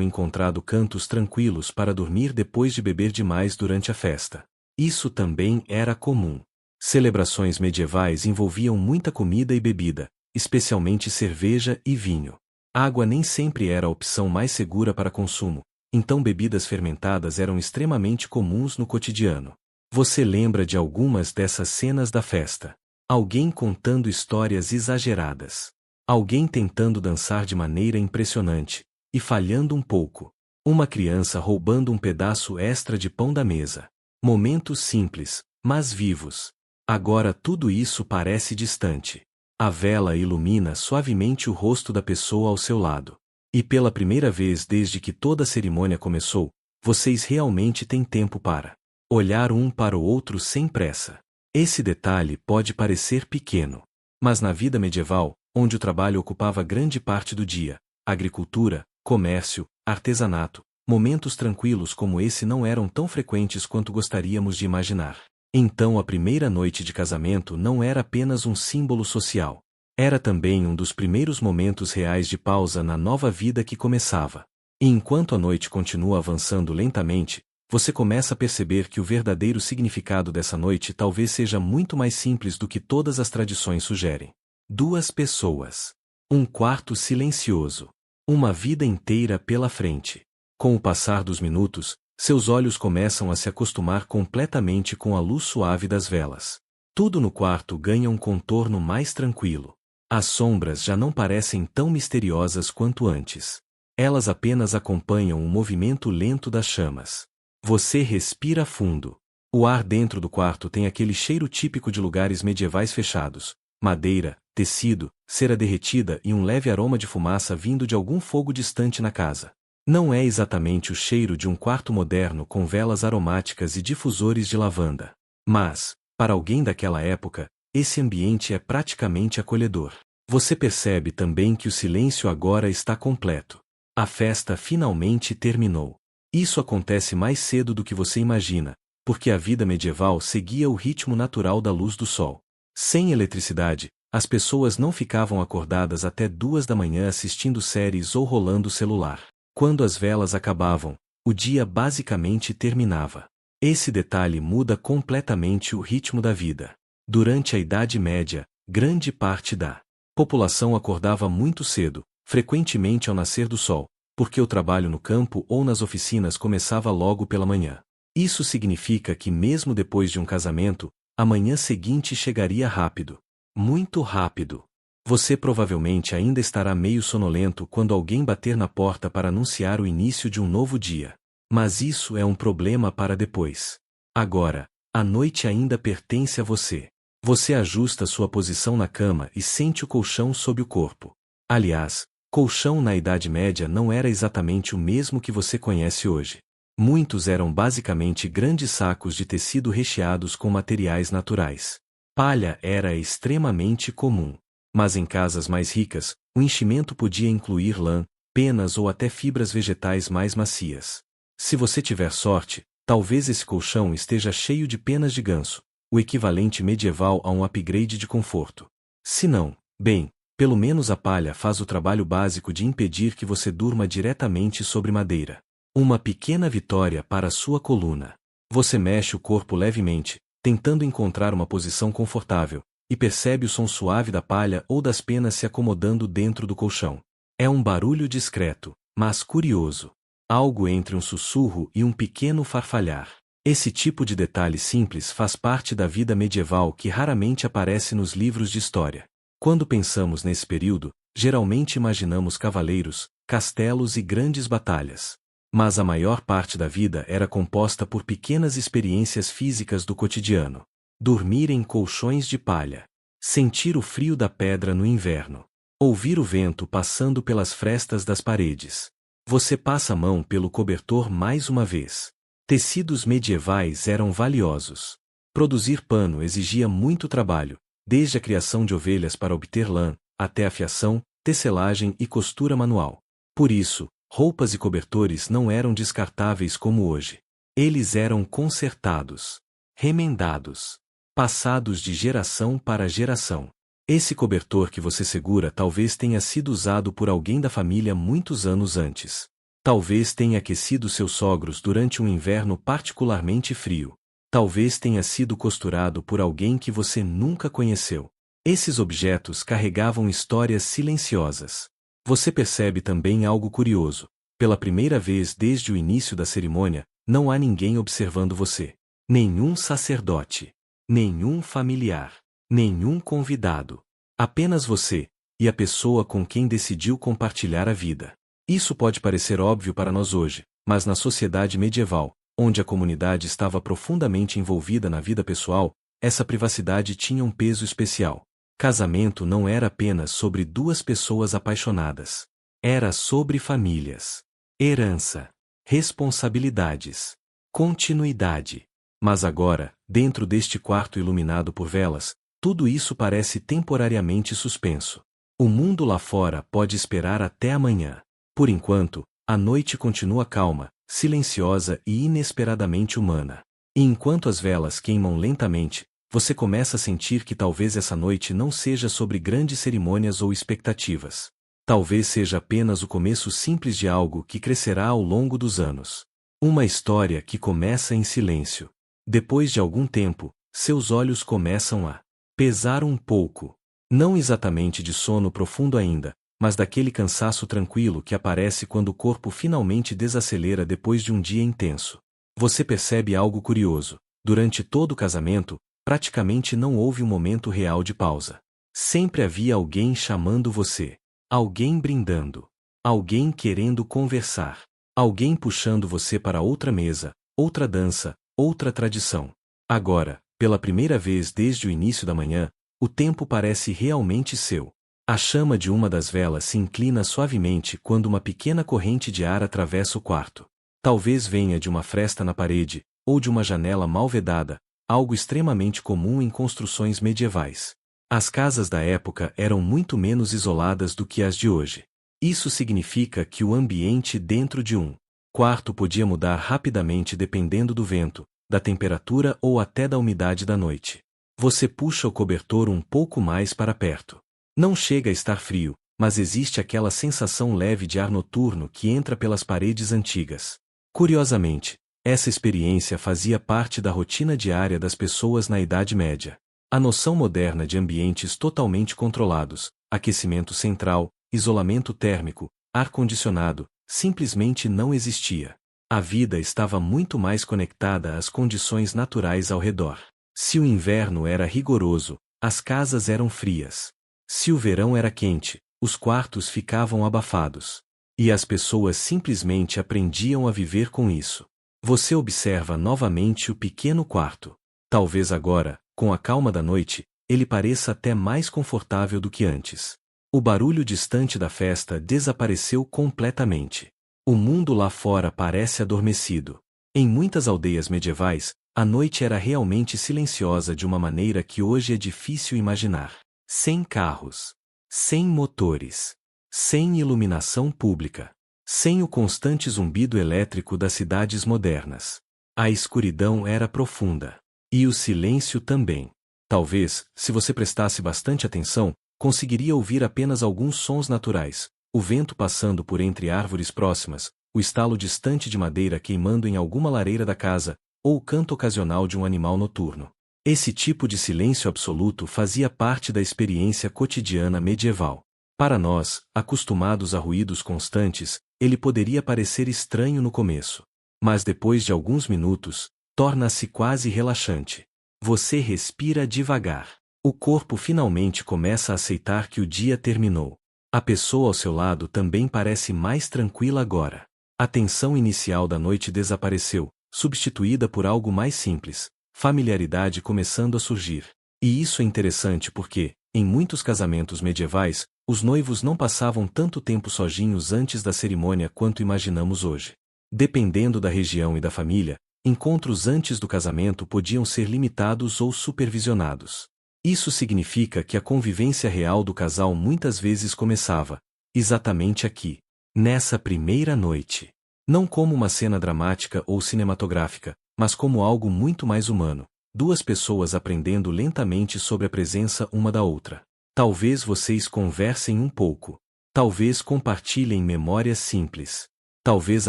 encontrado cantos tranquilos para dormir depois de beber demais durante a festa. Isso também era comum. Celebrações medievais envolviam muita comida e bebida, especialmente cerveja e vinho. Água nem sempre era a opção mais segura para consumo, então bebidas fermentadas eram extremamente comuns no cotidiano. Você lembra de algumas dessas cenas da festa? Alguém contando histórias exageradas. Alguém tentando dançar de maneira impressionante, e falhando um pouco. Uma criança roubando um pedaço extra de pão da mesa. Momentos simples, mas vivos. Agora tudo isso parece distante. A vela ilumina suavemente o rosto da pessoa ao seu lado. E pela primeira vez desde que toda a cerimônia começou, vocês realmente têm tempo para olhar um para o outro sem pressa. Esse detalhe pode parecer pequeno. Mas na vida medieval, onde o trabalho ocupava grande parte do dia, agricultura, comércio, artesanato, momentos tranquilos como esse não eram tão frequentes quanto gostaríamos de imaginar. Então a primeira noite de casamento não era apenas um símbolo social. Era também um dos primeiros momentos reais de pausa na nova vida que começava. E enquanto a noite continua avançando lentamente, você começa a perceber que o verdadeiro significado dessa noite talvez seja muito mais simples do que todas as tradições sugerem. Duas pessoas. Um quarto silencioso. Uma vida inteira pela frente. Com o passar dos minutos, seus olhos começam a se acostumar completamente com a luz suave das velas. Tudo no quarto ganha um contorno mais tranquilo. As sombras já não parecem tão misteriosas quanto antes. Elas apenas acompanham o movimento lento das chamas. Você respira fundo. O ar dentro do quarto tem aquele cheiro típico de lugares medievais fechados: madeira, tecido, cera derretida e um leve aroma de fumaça vindo de algum fogo distante na casa. Não é exatamente o cheiro de um quarto moderno com velas aromáticas e difusores de lavanda. Mas, para alguém daquela época, esse ambiente é praticamente acolhedor. Você percebe também que o silêncio agora está completo. A festa finalmente terminou. Isso acontece mais cedo do que você imagina, porque a vida medieval seguia o ritmo natural da luz do sol. Sem eletricidade, as pessoas não ficavam acordadas até 2 da manhã assistindo séries ou rolando o celular. Quando as velas acabavam, o dia basicamente terminava. Esse detalhe muda completamente o ritmo da vida. Durante a Idade Média, grande parte da população acordava muito cedo, frequentemente ao nascer do sol, porque o trabalho no campo ou nas oficinas começava logo pela manhã. Isso significa que mesmo depois de um casamento, a manhã seguinte chegaria rápido. Muito rápido. Você provavelmente ainda estará meio sonolento quando alguém bater na porta para anunciar o início de um novo dia. Mas isso é um problema para depois. Agora, a noite ainda pertence a você. Você ajusta sua posição na cama e sente o colchão sob o corpo. Aliás, colchão na Idade Média não era exatamente o mesmo que você conhece hoje. Muitos eram basicamente grandes sacos de tecido recheados com materiais naturais. Palha era extremamente comum. Mas em casas mais ricas, o enchimento podia incluir lã, penas ou até fibras vegetais mais macias. Se você tiver sorte, talvez esse colchão esteja cheio de penas de ganso, o equivalente medieval a um upgrade de conforto. Se não, bem, pelo menos a palha faz o trabalho básico de impedir que você durma diretamente sobre madeira. Uma pequena vitória para a sua coluna. Você mexe o corpo levemente, tentando encontrar uma posição confortável, e percebe o som suave da palha ou das penas se acomodando dentro do colchão. É um barulho discreto, mas curioso. Algo entre um sussurro e um pequeno farfalhar. Esse tipo de detalhe simples faz parte da vida medieval que raramente aparece nos livros de história. Quando pensamos nesse período, geralmente imaginamos cavaleiros, castelos e grandes batalhas. Mas a maior parte da vida era composta por pequenas experiências físicas do cotidiano. Dormir em colchões de palha. Sentir o frio da pedra no inverno. Ouvir o vento passando pelas frestas das paredes. Você passa a mão pelo cobertor mais uma vez. Tecidos medievais eram valiosos. Produzir pano exigia muito trabalho, desde a criação de ovelhas para obter lã, até a fiação, tecelagem e costura manual. Por isso, roupas e cobertores não eram descartáveis como hoje. Eles eram consertados, remendados, passados de geração para geração. Esse cobertor que você segura talvez tenha sido usado por alguém da família muitos anos antes. Talvez tenha aquecido seus sogros durante um inverno particularmente frio. Talvez tenha sido costurado por alguém que você nunca conheceu. Esses objetos carregavam histórias silenciosas. Você percebe também algo curioso. Pela primeira vez desde o início da cerimônia, não há ninguém observando você. Nenhum sacerdote. Nenhum familiar. Nenhum convidado. Apenas você, e a pessoa com quem decidiu compartilhar a vida. Isso pode parecer óbvio para nós hoje, mas na sociedade medieval, onde a comunidade estava profundamente envolvida na vida pessoal, essa privacidade tinha um peso especial. Casamento não era apenas sobre duas pessoas apaixonadas. Era sobre famílias, herança, responsabilidades, continuidade. Mas agora, dentro deste quarto iluminado por velas, tudo isso parece temporariamente suspenso. O mundo lá fora pode esperar até amanhã. Por enquanto, a noite continua calma, silenciosa e inesperadamente humana. E enquanto as velas queimam lentamente, você começa a sentir que talvez essa noite não seja sobre grandes cerimônias ou expectativas. Talvez seja apenas o começo simples de algo que crescerá ao longo dos anos. Uma história que começa em silêncio. Depois de algum tempo, seus olhos começam a pesar um pouco. Não exatamente de sono profundo ainda, mas daquele cansaço tranquilo que aparece quando o corpo finalmente desacelera depois de um dia intenso. Você percebe algo curioso. Durante todo o casamento, praticamente não houve um momento real de pausa. Sempre havia alguém chamando você. Alguém brindando. Alguém querendo conversar. Alguém puxando você para outra mesa, outra dança, outra tradição. Agora, pela primeira vez desde o início da manhã, o tempo parece realmente seu. A chama de uma das velas se inclina suavemente quando uma pequena corrente de ar atravessa o quarto. Talvez venha de uma fresta na parede, ou de uma janela mal vedada, algo extremamente comum em construções medievais. As casas da época eram muito menos isoladas do que as de hoje. Isso significa que o ambiente dentro de um quarto podia mudar rapidamente dependendo do vento, da temperatura ou até da umidade da noite. Você puxa o cobertor um pouco mais para perto. Não chega a estar frio, mas existe aquela sensação leve de ar noturno que entra pelas paredes antigas. Curiosamente, essa experiência fazia parte da rotina diária das pessoas na Idade Média. A noção moderna de ambientes totalmente controlados, aquecimento central, isolamento térmico, ar-condicionado, simplesmente não existia. A vida estava muito mais conectada às condições naturais ao redor. Se o inverno era rigoroso, as casas eram frias. Se o verão era quente, os quartos ficavam abafados. E as pessoas simplesmente aprendiam a viver com isso. Você observa novamente o pequeno quarto. Talvez agora, com a calma da noite, ele pareça até mais confortável do que antes. O barulho distante da festa desapareceu completamente. O mundo lá fora parece adormecido. Em muitas aldeias medievais, a noite era realmente silenciosa de uma maneira que hoje é difícil imaginar. Sem carros, sem motores, sem iluminação pública, sem o constante zumbido elétrico das cidades modernas. A escuridão era profunda. E o silêncio também. Talvez, se você prestasse bastante atenção, conseguiria ouvir apenas alguns sons naturais, o vento passando por entre árvores próximas, o estalo distante de madeira queimando em alguma lareira da casa, ou o canto ocasional de um animal noturno. Esse tipo de silêncio absoluto fazia parte da experiência cotidiana medieval. Para nós, acostumados a ruídos constantes, ele poderia parecer estranho no começo. Mas depois de alguns minutos, torna-se quase relaxante. Você respira devagar. O corpo finalmente começa a aceitar que o dia terminou. A pessoa ao seu lado também parece mais tranquila agora. A tensão inicial da noite desapareceu, substituída por algo mais simples, familiaridade começando a surgir. E isso é interessante porque, em muitos casamentos medievais, os noivos não passavam tanto tempo sozinhos antes da cerimônia quanto imaginamos hoje. Dependendo da região e da família, encontros antes do casamento podiam ser limitados ou supervisionados. Isso significa que a convivência real do casal muitas vezes começava, exatamente aqui, nessa primeira noite. Não como uma cena dramática ou cinematográfica, mas como algo muito mais humano, duas pessoas aprendendo lentamente sobre a presença uma da outra. Talvez vocês conversem um pouco. Talvez compartilhem memórias simples. Talvez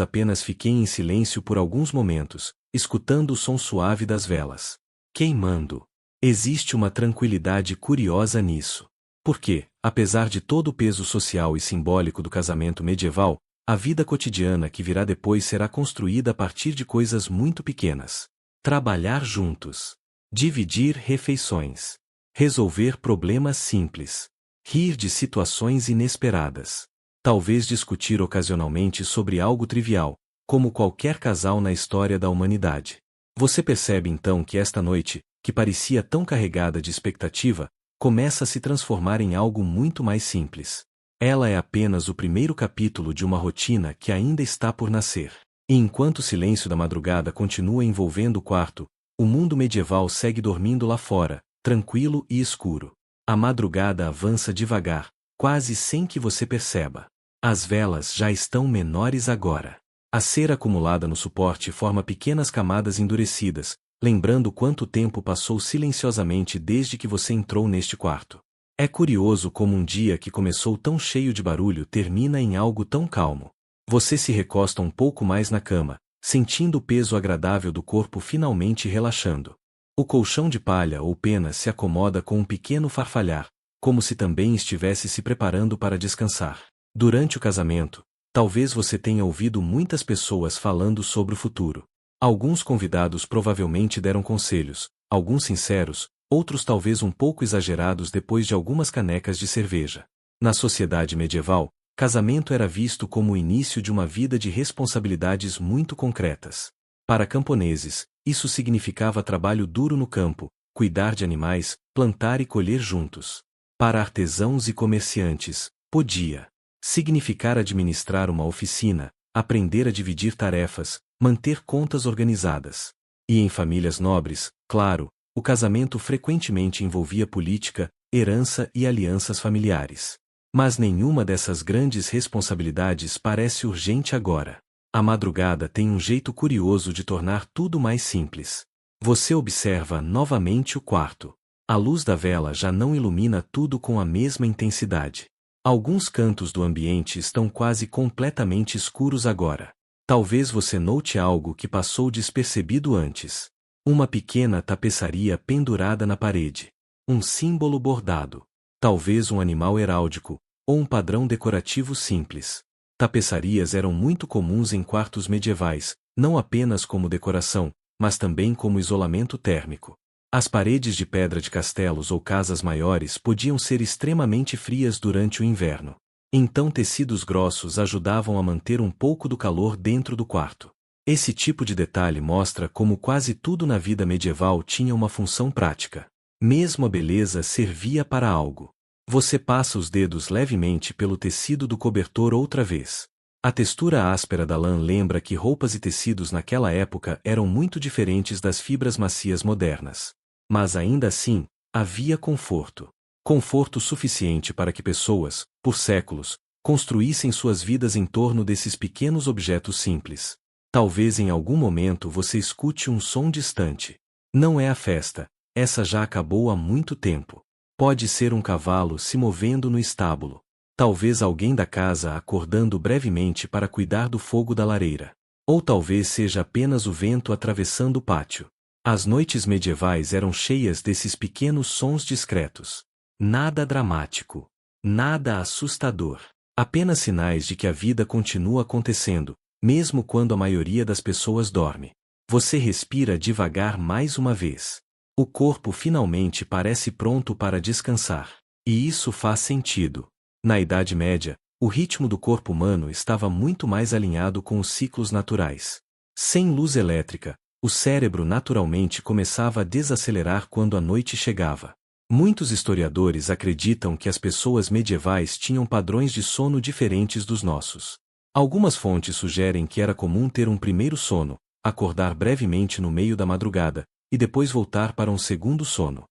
apenas fiquem em silêncio por alguns momentos, escutando o som suave das velas queimando. Existe uma tranquilidade curiosa nisso. Porque, apesar de todo o peso social e simbólico do casamento medieval, a vida cotidiana que virá depois será construída a partir de coisas muito pequenas. Trabalhar juntos. Dividir refeições. Resolver problemas simples. Rir de situações inesperadas. Talvez discutir ocasionalmente sobre algo trivial, como qualquer casal na história da humanidade. Você percebe então que esta noite, que parecia tão carregada de expectativa, começa a se transformar em algo muito mais simples. Ela é apenas o primeiro capítulo de uma rotina que ainda está por nascer. E enquanto o silêncio da madrugada continua envolvendo o quarto, o mundo medieval segue dormindo lá fora, tranquilo e escuro. A madrugada avança devagar, quase sem que você perceba. As velas já estão menores agora. A cera acumulada no suporte forma pequenas camadas endurecidas, lembrando quanto tempo passou silenciosamente desde que você entrou neste quarto. É curioso como um dia que começou tão cheio de barulho termina em algo tão calmo. Você se recosta um pouco mais na cama, sentindo o peso agradável do corpo finalmente relaxando. O colchão de palha ou pena se acomoda com um pequeno farfalhar, como se também estivesse se preparando para descansar. Durante o casamento, talvez você tenha ouvido muitas pessoas falando sobre o futuro. Alguns convidados provavelmente deram conselhos, alguns sinceros, outros talvez um pouco exagerados depois de algumas canecas de cerveja. Na sociedade medieval, casamento era visto como o início de uma vida de responsabilidades muito concretas. Para camponeses, isso significava trabalho duro no campo, cuidar de animais, plantar e colher juntos. Para artesãos e comerciantes, podia significar administrar uma oficina, aprender a dividir tarefas, manter contas organizadas. E em famílias nobres, claro, o casamento frequentemente envolvia política, herança e alianças familiares. Mas nenhuma dessas grandes responsabilidades parece urgente agora. A madrugada tem um jeito curioso de tornar tudo mais simples. Você observa novamente o quarto. A luz da vela já não ilumina tudo com a mesma intensidade. Alguns cantos do ambiente estão quase completamente escuros agora. Talvez você note algo que passou despercebido antes. Uma pequena tapeçaria pendurada na parede. Um símbolo bordado. Talvez um animal heráldico, ou um padrão decorativo simples. Tapeçarias eram muito comuns em quartos medievais, não apenas como decoração, mas também como isolamento térmico. As paredes de pedra de castelos ou casas maiores podiam ser extremamente frias durante o inverno. Então tecidos grossos ajudavam a manter um pouco do calor dentro do quarto. Esse tipo de detalhe mostra como quase tudo na vida medieval tinha uma função prática. Mesmo a beleza servia para algo. Você passa os dedos levemente pelo tecido do cobertor outra vez. A textura áspera da lã lembra que roupas e tecidos naquela época eram muito diferentes das fibras macias modernas. Mas ainda assim, havia conforto. Conforto suficiente para que pessoas, por séculos, construíssem suas vidas em torno desses pequenos objetos simples. Talvez em algum momento você escute um som distante. Não é a festa, essa já acabou há muito tempo. Pode ser um cavalo se movendo no estábulo. Talvez alguém da casa acordando brevemente para cuidar do fogo da lareira. Ou talvez seja apenas o vento atravessando o pátio. As noites medievais eram cheias desses pequenos sons discretos. Nada dramático. Nada assustador. Apenas sinais de que a vida continua acontecendo, mesmo quando a maioria das pessoas dorme. Você respira devagar mais uma vez. O corpo finalmente parece pronto para descansar. E isso faz sentido. Na Idade Média, o ritmo do corpo humano estava muito mais alinhado com os ciclos naturais. Sem luz elétrica, o cérebro naturalmente começava a desacelerar quando a noite chegava. Muitos historiadores acreditam que as pessoas medievais tinham padrões de sono diferentes dos nossos. Algumas fontes sugerem que era comum ter um primeiro sono, acordar brevemente no meio da madrugada, e depois voltar para um segundo sono.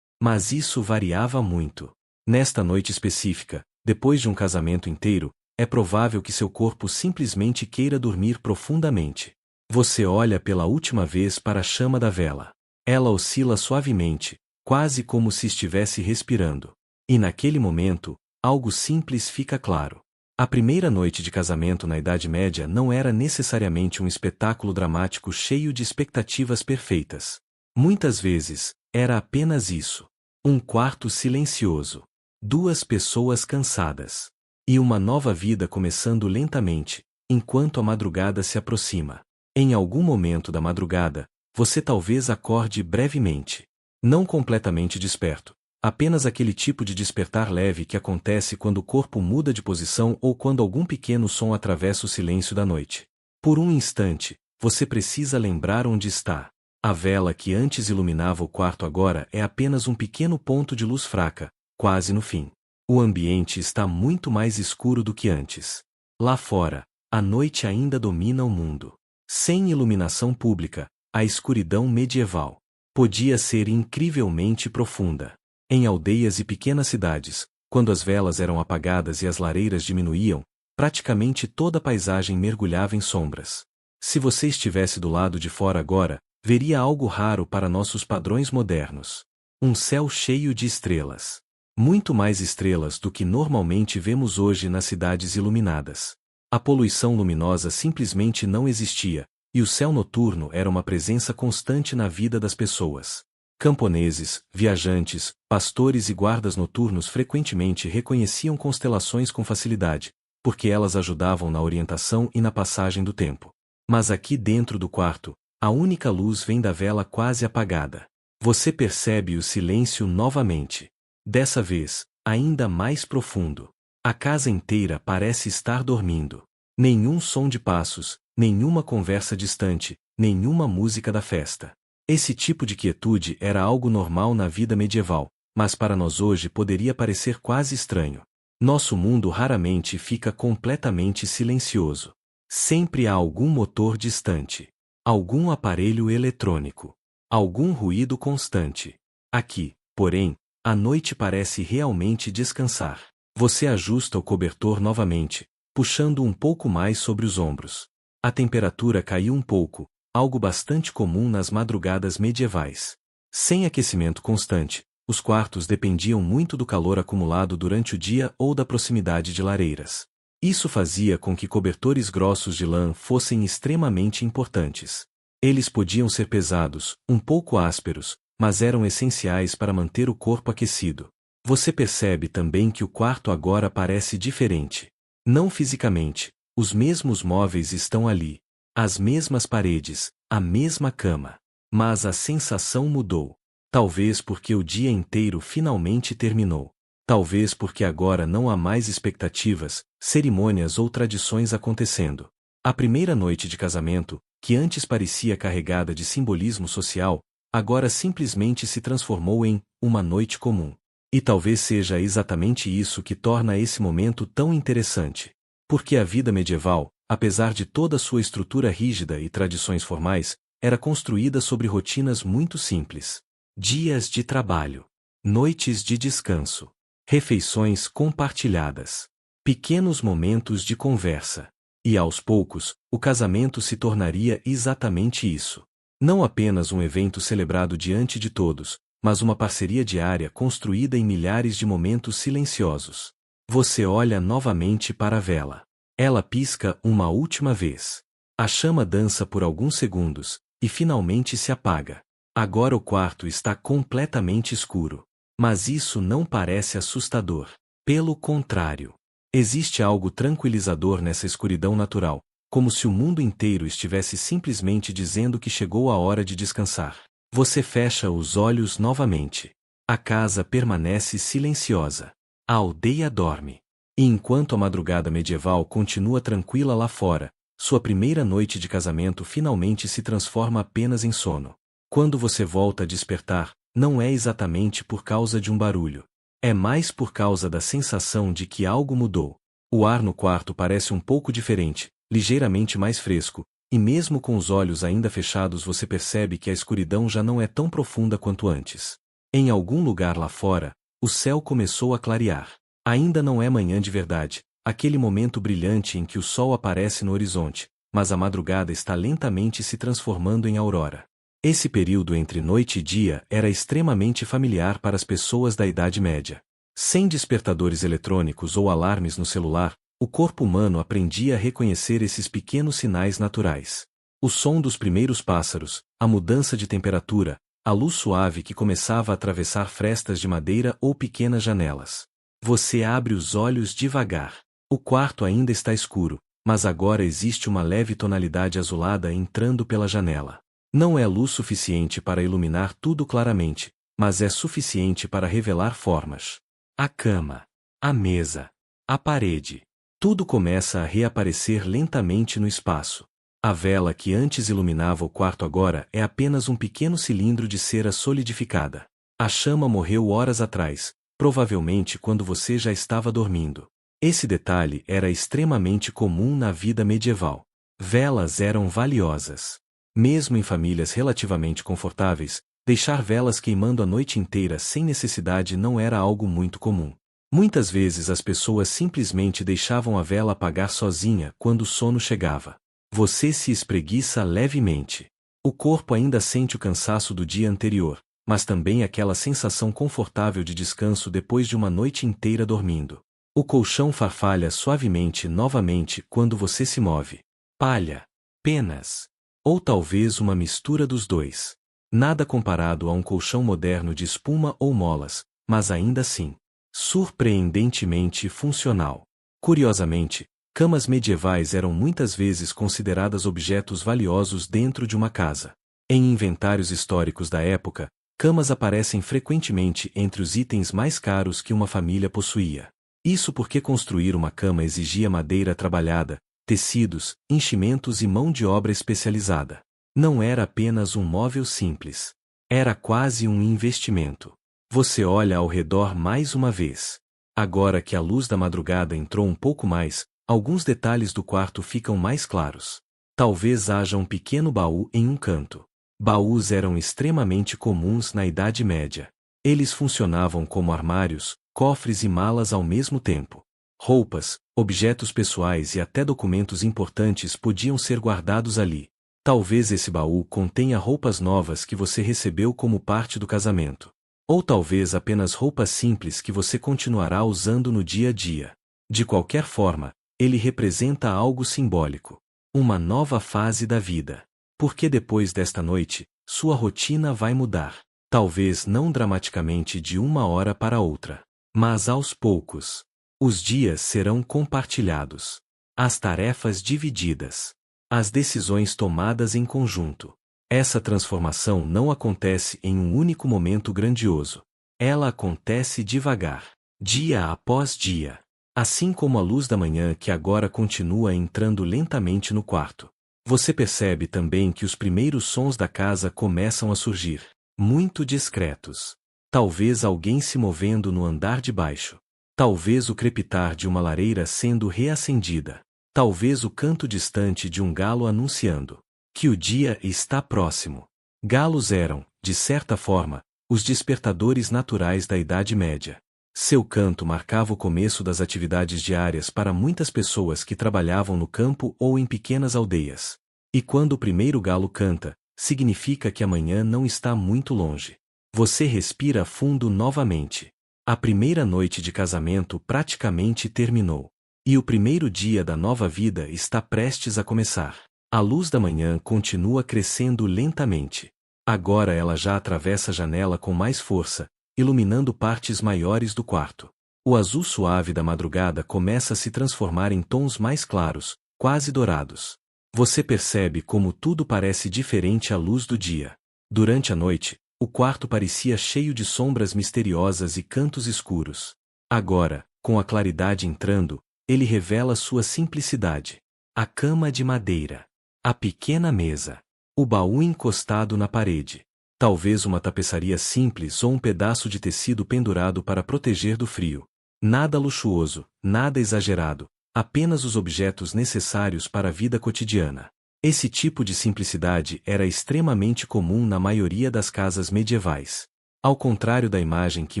Mas isso variava muito. Nesta noite específica, depois de um casamento inteiro, é provável que seu corpo simplesmente queira dormir profundamente. Você olha pela última vez para a chama da vela. Ela oscila suavemente, quase como se estivesse respirando. E naquele momento, algo simples fica claro. A primeira noite de casamento na Idade Média não era necessariamente um espetáculo dramático cheio de expectativas perfeitas. Muitas vezes, era apenas isso. Um quarto silencioso. Duas pessoas cansadas. E uma nova vida começando lentamente, enquanto a madrugada se aproxima. Em algum momento da madrugada, você talvez acorde brevemente. Não completamente desperto. Apenas aquele tipo de despertar leve que acontece quando o corpo muda de posição ou quando algum pequeno som atravessa o silêncio da noite. Por um instante, você precisa lembrar onde está. A vela que antes iluminava o quarto agora é apenas um pequeno ponto de luz fraca, quase no fim. O ambiente está muito mais escuro do que antes. Lá fora, a noite ainda domina o mundo. Sem iluminação pública, a escuridão medieval podia ser incrivelmente profunda. Em aldeias e pequenas cidades, quando as velas eram apagadas e as lareiras diminuíam, praticamente toda a paisagem mergulhava em sombras. Se você estivesse do lado de fora agora, veria algo raro para nossos padrões modernos. Um céu cheio de estrelas. Muito mais estrelas do que normalmente vemos hoje nas cidades iluminadas. A poluição luminosa simplesmente não existia, e o céu noturno era uma presença constante na vida das pessoas. Camponeses, viajantes, pastores e guardas noturnos frequentemente reconheciam constelações com facilidade, porque elas ajudavam na orientação e na passagem do tempo. Mas aqui dentro do quarto, a única luz vem da vela quase apagada. Você percebe o silêncio novamente. Dessa vez, ainda mais profundo. A casa inteira parece estar dormindo. Nenhum som de passos, nenhuma conversa distante, nenhuma música da festa. Esse tipo de quietude era algo normal na vida medieval, mas para nós hoje poderia parecer quase estranho. Nosso mundo raramente fica completamente silencioso. Sempre há algum motor distante. Algum aparelho eletrônico. Algum ruído constante. Aqui, porém, a noite parece realmente descansar. Você ajusta o cobertor novamente, puxando um pouco mais sobre os ombros. A temperatura caiu um pouco, algo bastante comum nas madrugadas medievais. Sem aquecimento constante, os quartos dependiam muito do calor acumulado durante o dia ou da proximidade de lareiras. Isso fazia com que cobertores grossos de lã fossem extremamente importantes. Eles podiam ser pesados, um pouco ásperos, mas eram essenciais para manter o corpo aquecido. Você percebe também que o quarto agora parece diferente. Não fisicamente, os mesmos móveis estão ali. As mesmas paredes, a mesma cama. Mas a sensação mudou. Talvez porque o dia inteiro finalmente terminou. Talvez porque agora não há mais expectativas, cerimônias ou tradições acontecendo. A primeira noite de casamento, que antes parecia carregada de simbolismo social, agora simplesmente se transformou em uma noite comum. E talvez seja exatamente isso que torna esse momento tão interessante. Porque a vida medieval, apesar de toda sua estrutura rígida e tradições formais, era construída sobre rotinas muito simples. Dias de trabalho, noites de descanso, refeições compartilhadas, pequenos momentos de conversa. E aos poucos, o casamento se tornaria exatamente isso. Não apenas um evento celebrado diante de todos, mas uma parceria diária construída em milhares de momentos silenciosos. Você olha novamente para a vela. Ela pisca uma última vez. A chama dança por alguns segundos, e finalmente se apaga. Agora o quarto está completamente escuro. Mas isso não parece assustador. Pelo contrário. Existe algo tranquilizador nessa escuridão natural, como se o mundo inteiro estivesse simplesmente dizendo que chegou a hora de descansar. Você fecha os olhos novamente. A casa permanece silenciosa. A aldeia dorme. E enquanto a madrugada medieval continua tranquila lá fora, sua primeira noite de casamento finalmente se transforma apenas em sono. Quando você volta a despertar, não é exatamente por causa de um barulho. É mais por causa da sensação de que algo mudou. O ar no quarto parece um pouco diferente, ligeiramente mais fresco, e mesmo com os olhos ainda fechados você percebe que a escuridão já não é tão profunda quanto antes. Em algum lugar lá fora, o céu começou a clarear. Ainda não é manhã de verdade, aquele momento brilhante em que o sol aparece no horizonte, mas a madrugada está lentamente se transformando em aurora. Esse período entre noite e dia era extremamente familiar para as pessoas da Idade Média. Sem despertadores eletrônicos ou alarmes no celular, o corpo humano aprendia a reconhecer esses pequenos sinais naturais. O som dos primeiros pássaros, a mudança de temperatura, a luz suave que começava a atravessar frestas de madeira ou pequenas janelas. Você abre os olhos devagar. O quarto ainda está escuro, mas agora existe uma leve tonalidade azulada entrando pela janela. Não é luz suficiente para iluminar tudo claramente, mas é suficiente para revelar formas. A cama, a mesa, a parede. Tudo começa a reaparecer lentamente no espaço. A vela que antes iluminava o quarto agora é apenas um pequeno cilindro de cera solidificada. A chama morreu horas atrás, provavelmente quando você já estava dormindo. Esse detalhe era extremamente comum na vida medieval. Velas eram valiosas. Mesmo em famílias relativamente confortáveis, deixar velas queimando a noite inteira sem necessidade não era algo muito comum. Muitas vezes as pessoas simplesmente deixavam a vela apagar sozinha quando o sono chegava. Você se espreguiça levemente. O corpo ainda sente o cansaço do dia anterior, mas também aquela sensação confortável de descanso depois de uma noite inteira dormindo. O colchão farfalha suavemente novamente quando você se move. Palha, penas. Ou talvez uma mistura dos dois. Nada comparado a um colchão moderno de espuma ou molas, mas ainda assim, surpreendentemente funcional. Curiosamente, camas medievais eram muitas vezes consideradas objetos valiosos dentro de uma casa. Em inventários históricos da época, camas aparecem frequentemente entre os itens mais caros que uma família possuía. Isso porque construir uma cama exigia madeira trabalhada, tecidos, enchimentos e mão de obra especializada. Não era apenas um móvel simples. Era quase um investimento. Você olha ao redor mais uma vez. Agora que a luz da madrugada entrou um pouco mais, alguns detalhes do quarto ficam mais claros. Talvez haja um pequeno baú em um canto. Baús eram extremamente comuns na Idade Média. Eles funcionavam como armários, cofres e malas ao mesmo tempo. Roupas, objetos pessoais e até documentos importantes podiam ser guardados ali. Talvez esse baú contenha roupas novas que você recebeu como parte do casamento. Ou talvez apenas roupas simples que você continuará usando no dia a dia. De qualquer forma, ele representa algo simbólico. Uma nova fase da vida. Porque depois desta noite, sua rotina vai mudar. Talvez não dramaticamente de uma hora para outra, mas aos poucos. Os dias serão compartilhados. As tarefas divididas. As decisões tomadas em conjunto. Essa transformação não acontece em um único momento grandioso. Ela acontece devagar, dia após dia. Assim como a luz da manhã que agora continua entrando lentamente no quarto. Você percebe também que os primeiros sons da casa começam a surgir, muito discretos. Talvez alguém se movendo no andar de baixo. Talvez o crepitar de uma lareira sendo reacendida. Talvez o canto distante de um galo anunciando que o dia está próximo. Galos eram, de certa forma, os despertadores naturais da Idade Média. Seu canto marcava o começo das atividades diárias para muitas pessoas que trabalhavam no campo ou em pequenas aldeias. E quando o primeiro galo canta, significa que amanhã não está muito longe. Você respira fundo novamente. A primeira noite de casamento praticamente terminou. E o primeiro dia da nova vida está prestes a começar. A luz da manhã continua crescendo lentamente. Agora ela já atravessa a janela com mais força, iluminando partes maiores do quarto. O azul suave da madrugada começa a se transformar em tons mais claros, quase dourados. Você percebe como tudo parece diferente à luz do dia. Durante a noite, o quarto parecia cheio de sombras misteriosas e cantos escuros. Agora, com a claridade entrando, ele revela sua simplicidade. A cama de madeira. A pequena mesa. O baú encostado na parede. Talvez uma tapeçaria simples ou um pedaço de tecido pendurado para proteger do frio. Nada luxuoso, nada exagerado, apenas os objetos necessários para a vida cotidiana. Esse tipo de simplicidade era extremamente comum na maioria das casas medievais. Ao contrário da imagem que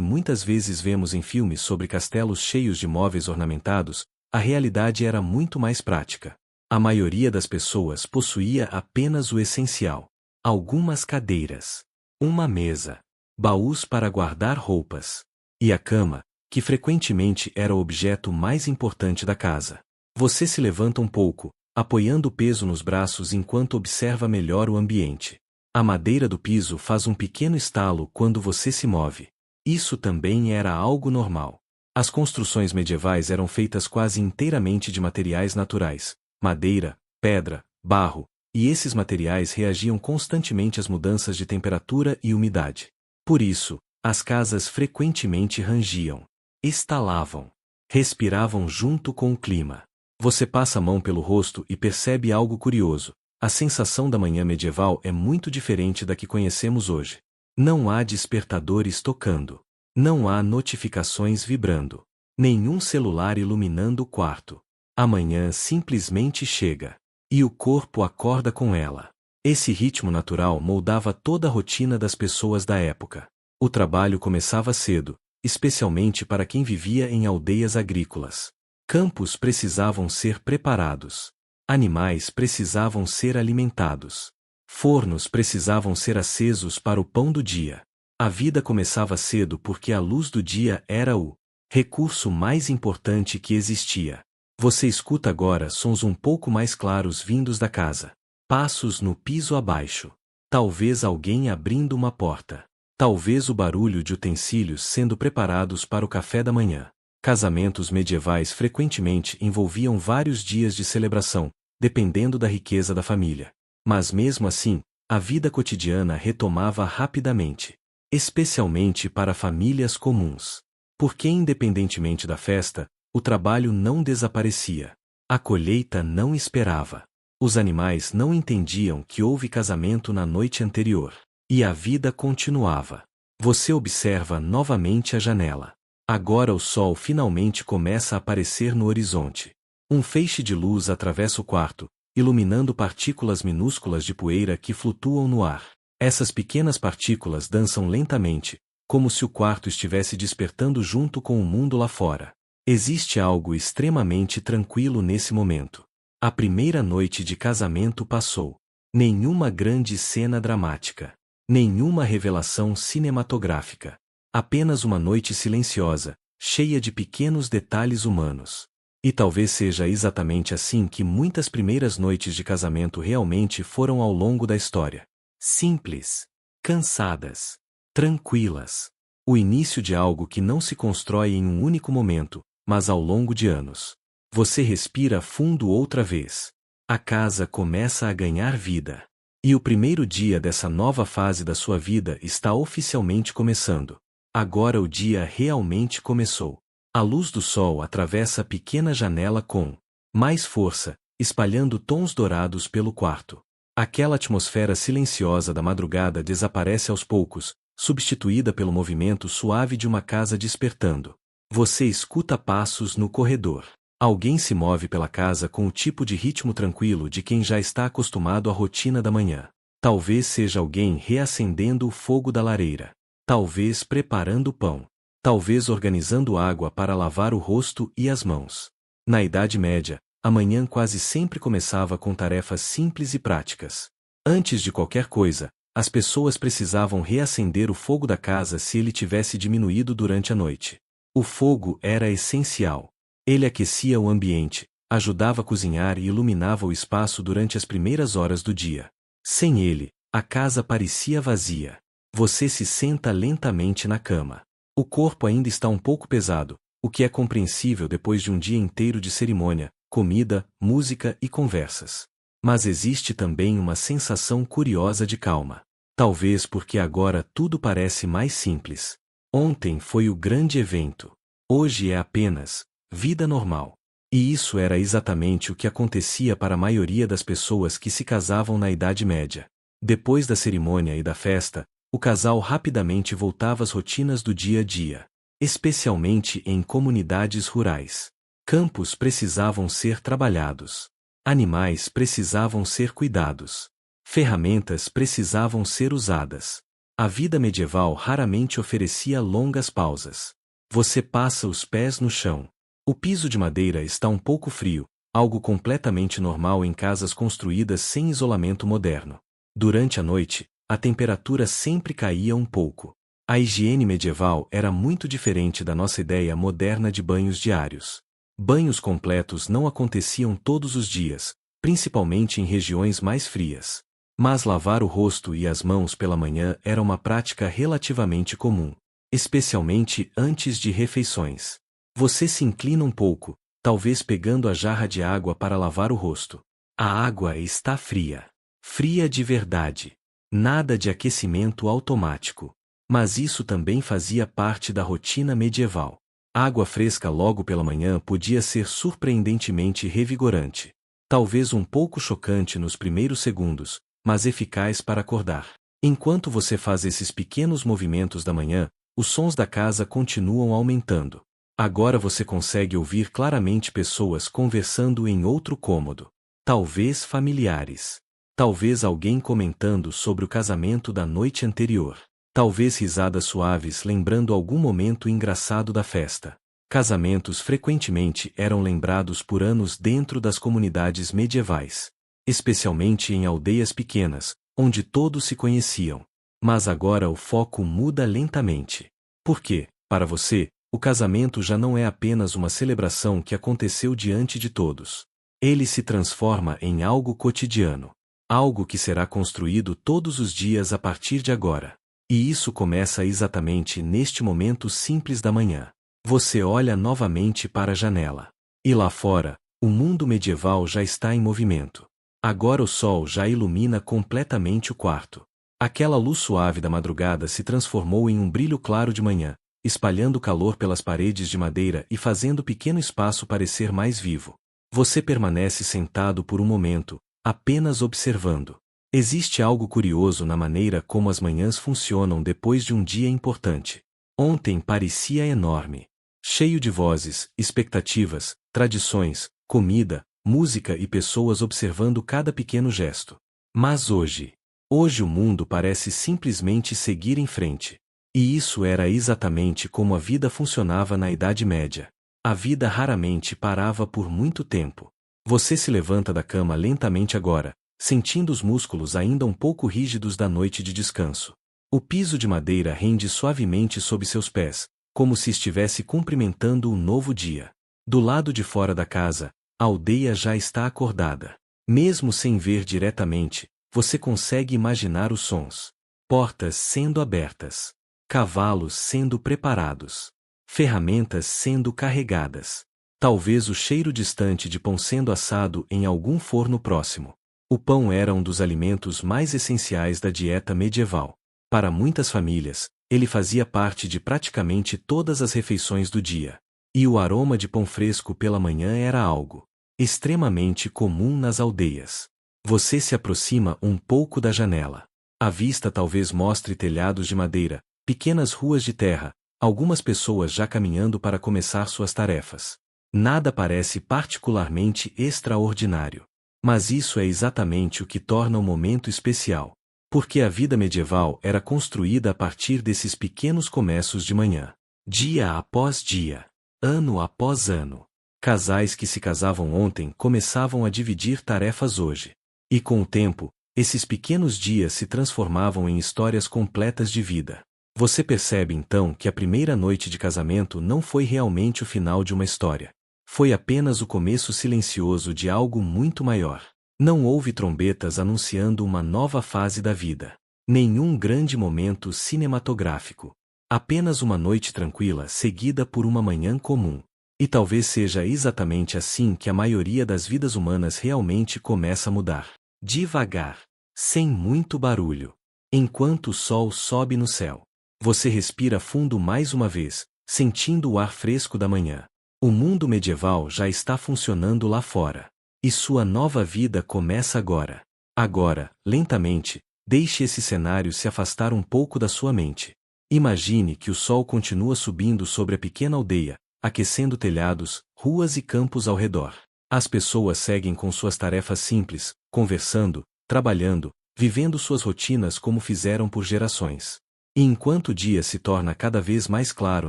muitas vezes vemos em filmes sobre castelos cheios de móveis ornamentados, a realidade era muito mais prática. A maioria das pessoas possuía apenas o essencial. Algumas cadeiras, uma mesa, baús para guardar roupas, e a cama, que frequentemente era o objeto mais importante da casa. Você se levanta um pouco, apoiando o peso nos braços enquanto observa melhor o ambiente. A madeira do piso faz um pequeno estalo quando você se move. Isso também era algo normal. As construções medievais eram feitas quase inteiramente de materiais naturais, madeira, pedra, barro, e esses materiais reagiam constantemente às mudanças de temperatura e umidade. Por isso, as casas frequentemente rangiam, estalavam, respiravam junto com o clima. Você passa a mão pelo rosto e percebe algo curioso. A sensação da manhã medieval é muito diferente da que conhecemos hoje. Não há despertadores tocando. Não há notificações vibrando. Nenhum celular iluminando o quarto. A manhã simplesmente chega. E o corpo acorda com ela. Esse ritmo natural moldava toda a rotina das pessoas da época. O trabalho começava cedo, especialmente para quem vivia em aldeias agrícolas. Campos precisavam ser preparados. Animais precisavam ser alimentados. Fornos precisavam ser acesos para o pão do dia. A vida começava cedo porque a luz do dia era o recurso mais importante que existia. Você escuta agora sons um pouco mais claros vindos da casa. Passos no piso abaixo. Talvez alguém abrindo uma porta. Talvez o barulho de utensílios sendo preparados para o café da manhã. Casamentos medievais frequentemente envolviam vários dias de celebração, dependendo da riqueza da família. Mas mesmo assim, a vida cotidiana retomava rapidamente. Especialmente para famílias comuns. Porque independentemente da festa, o trabalho não desaparecia. A colheita não esperava. Os animais não entendiam que houve casamento na noite anterior. E a vida continuava. Você observa novamente a janela. Agora o sol finalmente começa a aparecer no horizonte. Um feixe de luz atravessa o quarto, iluminando partículas minúsculas de poeira que flutuam no ar. Essas pequenas partículas dançam lentamente, como se o quarto estivesse despertando junto com o mundo lá fora. Existe algo extremamente tranquilo nesse momento. A primeira noite de casamento passou. Nenhuma grande cena dramática. Nenhuma revelação cinematográfica. Apenas uma noite silenciosa, cheia de pequenos detalhes humanos. E talvez seja exatamente assim que muitas primeiras noites de casamento realmente foram ao longo da história. Simples, cansadas, tranquilas. O início de algo que não se constrói em um único momento, mas ao longo de anos. Você respira fundo outra vez. A casa começa a ganhar vida. E o primeiro dia dessa nova fase da sua vida está oficialmente começando. Agora o dia realmente começou. A luz do sol atravessa a pequena janela com mais força, espalhando tons dourados pelo quarto. Aquela atmosfera silenciosa da madrugada desaparece aos poucos, substituída pelo movimento suave de uma casa despertando. Você escuta passos no corredor. Alguém se move pela casa com o tipo de ritmo tranquilo de quem já está acostumado à rotina da manhã. Talvez seja alguém reacendendo o fogo da lareira. Talvez preparando o pão. Talvez organizando água para lavar o rosto e as mãos. Na Idade Média, a manhã quase sempre começava com tarefas simples e práticas. Antes de qualquer coisa, as pessoas precisavam reacender o fogo da casa se ele tivesse diminuído durante a noite. O fogo era essencial. Ele aquecia o ambiente, ajudava a cozinhar e iluminava o espaço durante as primeiras horas do dia. Sem ele, a casa parecia vazia. Você se senta lentamente na cama. O corpo ainda está um pouco pesado, o que é compreensível depois de um dia inteiro de cerimônia, comida, música e conversas. Mas existe também uma sensação curiosa de calma. Talvez porque agora tudo parece mais simples. Ontem foi o grande evento. Hoje é apenas vida normal. E isso era exatamente o que acontecia para a maioria das pessoas que se casavam na Idade Média. Depois da cerimônia e da festa, o casal rapidamente voltava às rotinas do dia a dia, especialmente em comunidades rurais. Campos precisavam ser trabalhados. Animais precisavam ser cuidados. Ferramentas precisavam ser usadas. A vida medieval raramente oferecia longas pausas. Você passa os pés no chão. O piso de madeira está um pouco frio, algo completamente normal em casas construídas sem isolamento moderno. Durante a noite, a temperatura sempre caía um pouco. A higiene medieval era muito diferente da nossa ideia moderna de banhos diários. Banhos completos não aconteciam todos os dias, principalmente em regiões mais frias. Mas lavar o rosto e as mãos pela manhã era uma prática relativamente comum, especialmente antes de refeições. Você se inclina um pouco, talvez pegando a jarra de água para lavar o rosto. A água está fria. Fria de verdade. Nada de aquecimento automático. Mas isso também fazia parte da rotina medieval. Água fresca logo pela manhã podia ser surpreendentemente revigorante. Talvez um pouco chocante nos primeiros segundos, mas eficaz para acordar. Enquanto você faz esses pequenos movimentos da manhã, os sons da casa continuam aumentando. Agora você consegue ouvir claramente pessoas conversando em outro cômodo. Talvez familiares. Talvez alguém comentando sobre o casamento da noite anterior. Talvez risadas suaves lembrando algum momento engraçado da festa. Casamentos frequentemente eram lembrados por anos dentro das comunidades medievais, especialmente em aldeias pequenas, onde todos se conheciam. Mas agora o foco muda lentamente. Por quê? Para você, o casamento já não é apenas uma celebração que aconteceu diante de todos. Ele se transforma em algo cotidiano. Algo que será construído todos os dias a partir de agora. E isso começa exatamente neste momento simples da manhã. Você olha novamente para a janela. E lá fora, o mundo medieval já está em movimento. Agora o sol já ilumina completamente o quarto. Aquela luz suave da madrugada se transformou em um brilho claro de manhã, espalhando calor pelas paredes de madeira e fazendo o pequeno espaço parecer mais vivo. Você permanece sentado por um momento, apenas observando. Existe algo curioso na maneira como as manhãs funcionam depois de um dia importante. Ontem parecia enorme. Cheio de vozes, expectativas, tradições, comida, música e pessoas observando cada pequeno gesto. Mas hoje o mundo parece simplesmente seguir em frente. E isso era exatamente como a vida funcionava na Idade Média. A vida raramente parava por muito tempo. Você se levanta da cama lentamente agora, sentindo os músculos ainda um pouco rígidos da noite de descanso. O piso de madeira rende suavemente sob seus pés, como se estivesse cumprimentando um novo dia. Do lado de fora da casa, a aldeia já está acordada. Mesmo sem ver diretamente, você consegue imaginar os sons. Portas sendo abertas. Cavalos sendo preparados. Ferramentas sendo carregadas. Talvez o cheiro distante de pão sendo assado em algum forno próximo. O pão era um dos alimentos mais essenciais da dieta medieval. Para muitas famílias, ele fazia parte de praticamente todas as refeições do dia. E o aroma de pão fresco pela manhã era algo extremamente comum nas aldeias. Você se aproxima um pouco da janela. A vista talvez mostre telhados de madeira, pequenas ruas de terra, Algumas pessoas já caminhando para começar suas tarefas. Nada parece particularmente extraordinário. Mas isso é exatamente o que torna o momento especial. Porque a vida medieval era construída a partir desses pequenos começos de manhã. Dia após dia. Ano após ano. Casais que se casavam ontem começavam a dividir tarefas hoje. E com o tempo, esses pequenos dias se transformavam em histórias completas de vida. Você percebe então que a primeira noite de casamento não foi realmente o final de uma história. Foi apenas o começo silencioso de algo muito maior. Não houve trombetas anunciando uma nova fase da vida. Nenhum grande momento cinematográfico. Apenas uma noite tranquila seguida por uma manhã comum. E talvez seja exatamente assim que a maioria das vidas humanas realmente começa a mudar. Devagar. Sem muito barulho. Enquanto o sol sobe no céu. Você respira fundo mais uma vez, sentindo o ar fresco da manhã. O mundo medieval já está funcionando lá fora. E sua nova vida começa agora. Agora, lentamente, deixe esse cenário se afastar um pouco da sua mente. Imagine que o sol continua subindo sobre a pequena aldeia, aquecendo telhados, ruas e campos ao redor. As pessoas seguem com suas tarefas simples, conversando, trabalhando, vivendo suas rotinas como fizeram por gerações. E enquanto o dia se torna cada vez mais claro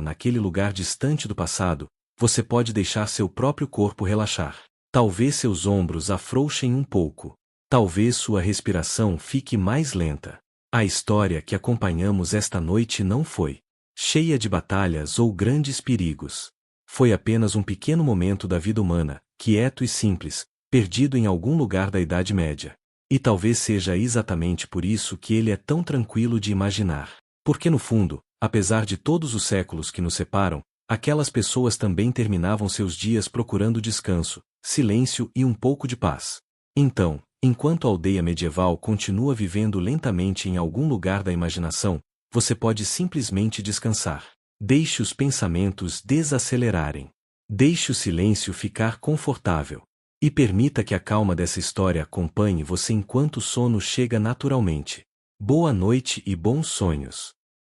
naquele lugar distante do passado, você pode deixar seu próprio corpo relaxar. Talvez seus ombros afrouxem um pouco. Talvez sua respiração fique mais lenta. A história que acompanhamos esta noite não foi cheia de batalhas ou grandes perigos. Foi apenas um pequeno momento da vida humana, quieto e simples, perdido em algum lugar da Idade Média. E talvez seja exatamente por isso que ele é tão tranquilo de imaginar. Porque no fundo, apesar de todos os séculos que nos separam, aquelas pessoas também terminavam seus dias procurando descanso, silêncio e um pouco de paz. Então, enquanto a aldeia medieval continua vivendo lentamente em algum lugar da imaginação, você pode simplesmente descansar. Deixe os pensamentos desacelerarem. Deixe o silêncio ficar confortável. E permita que a calma dessa história acompanhe você enquanto o sono chega naturalmente. Boa noite e bons sonhos.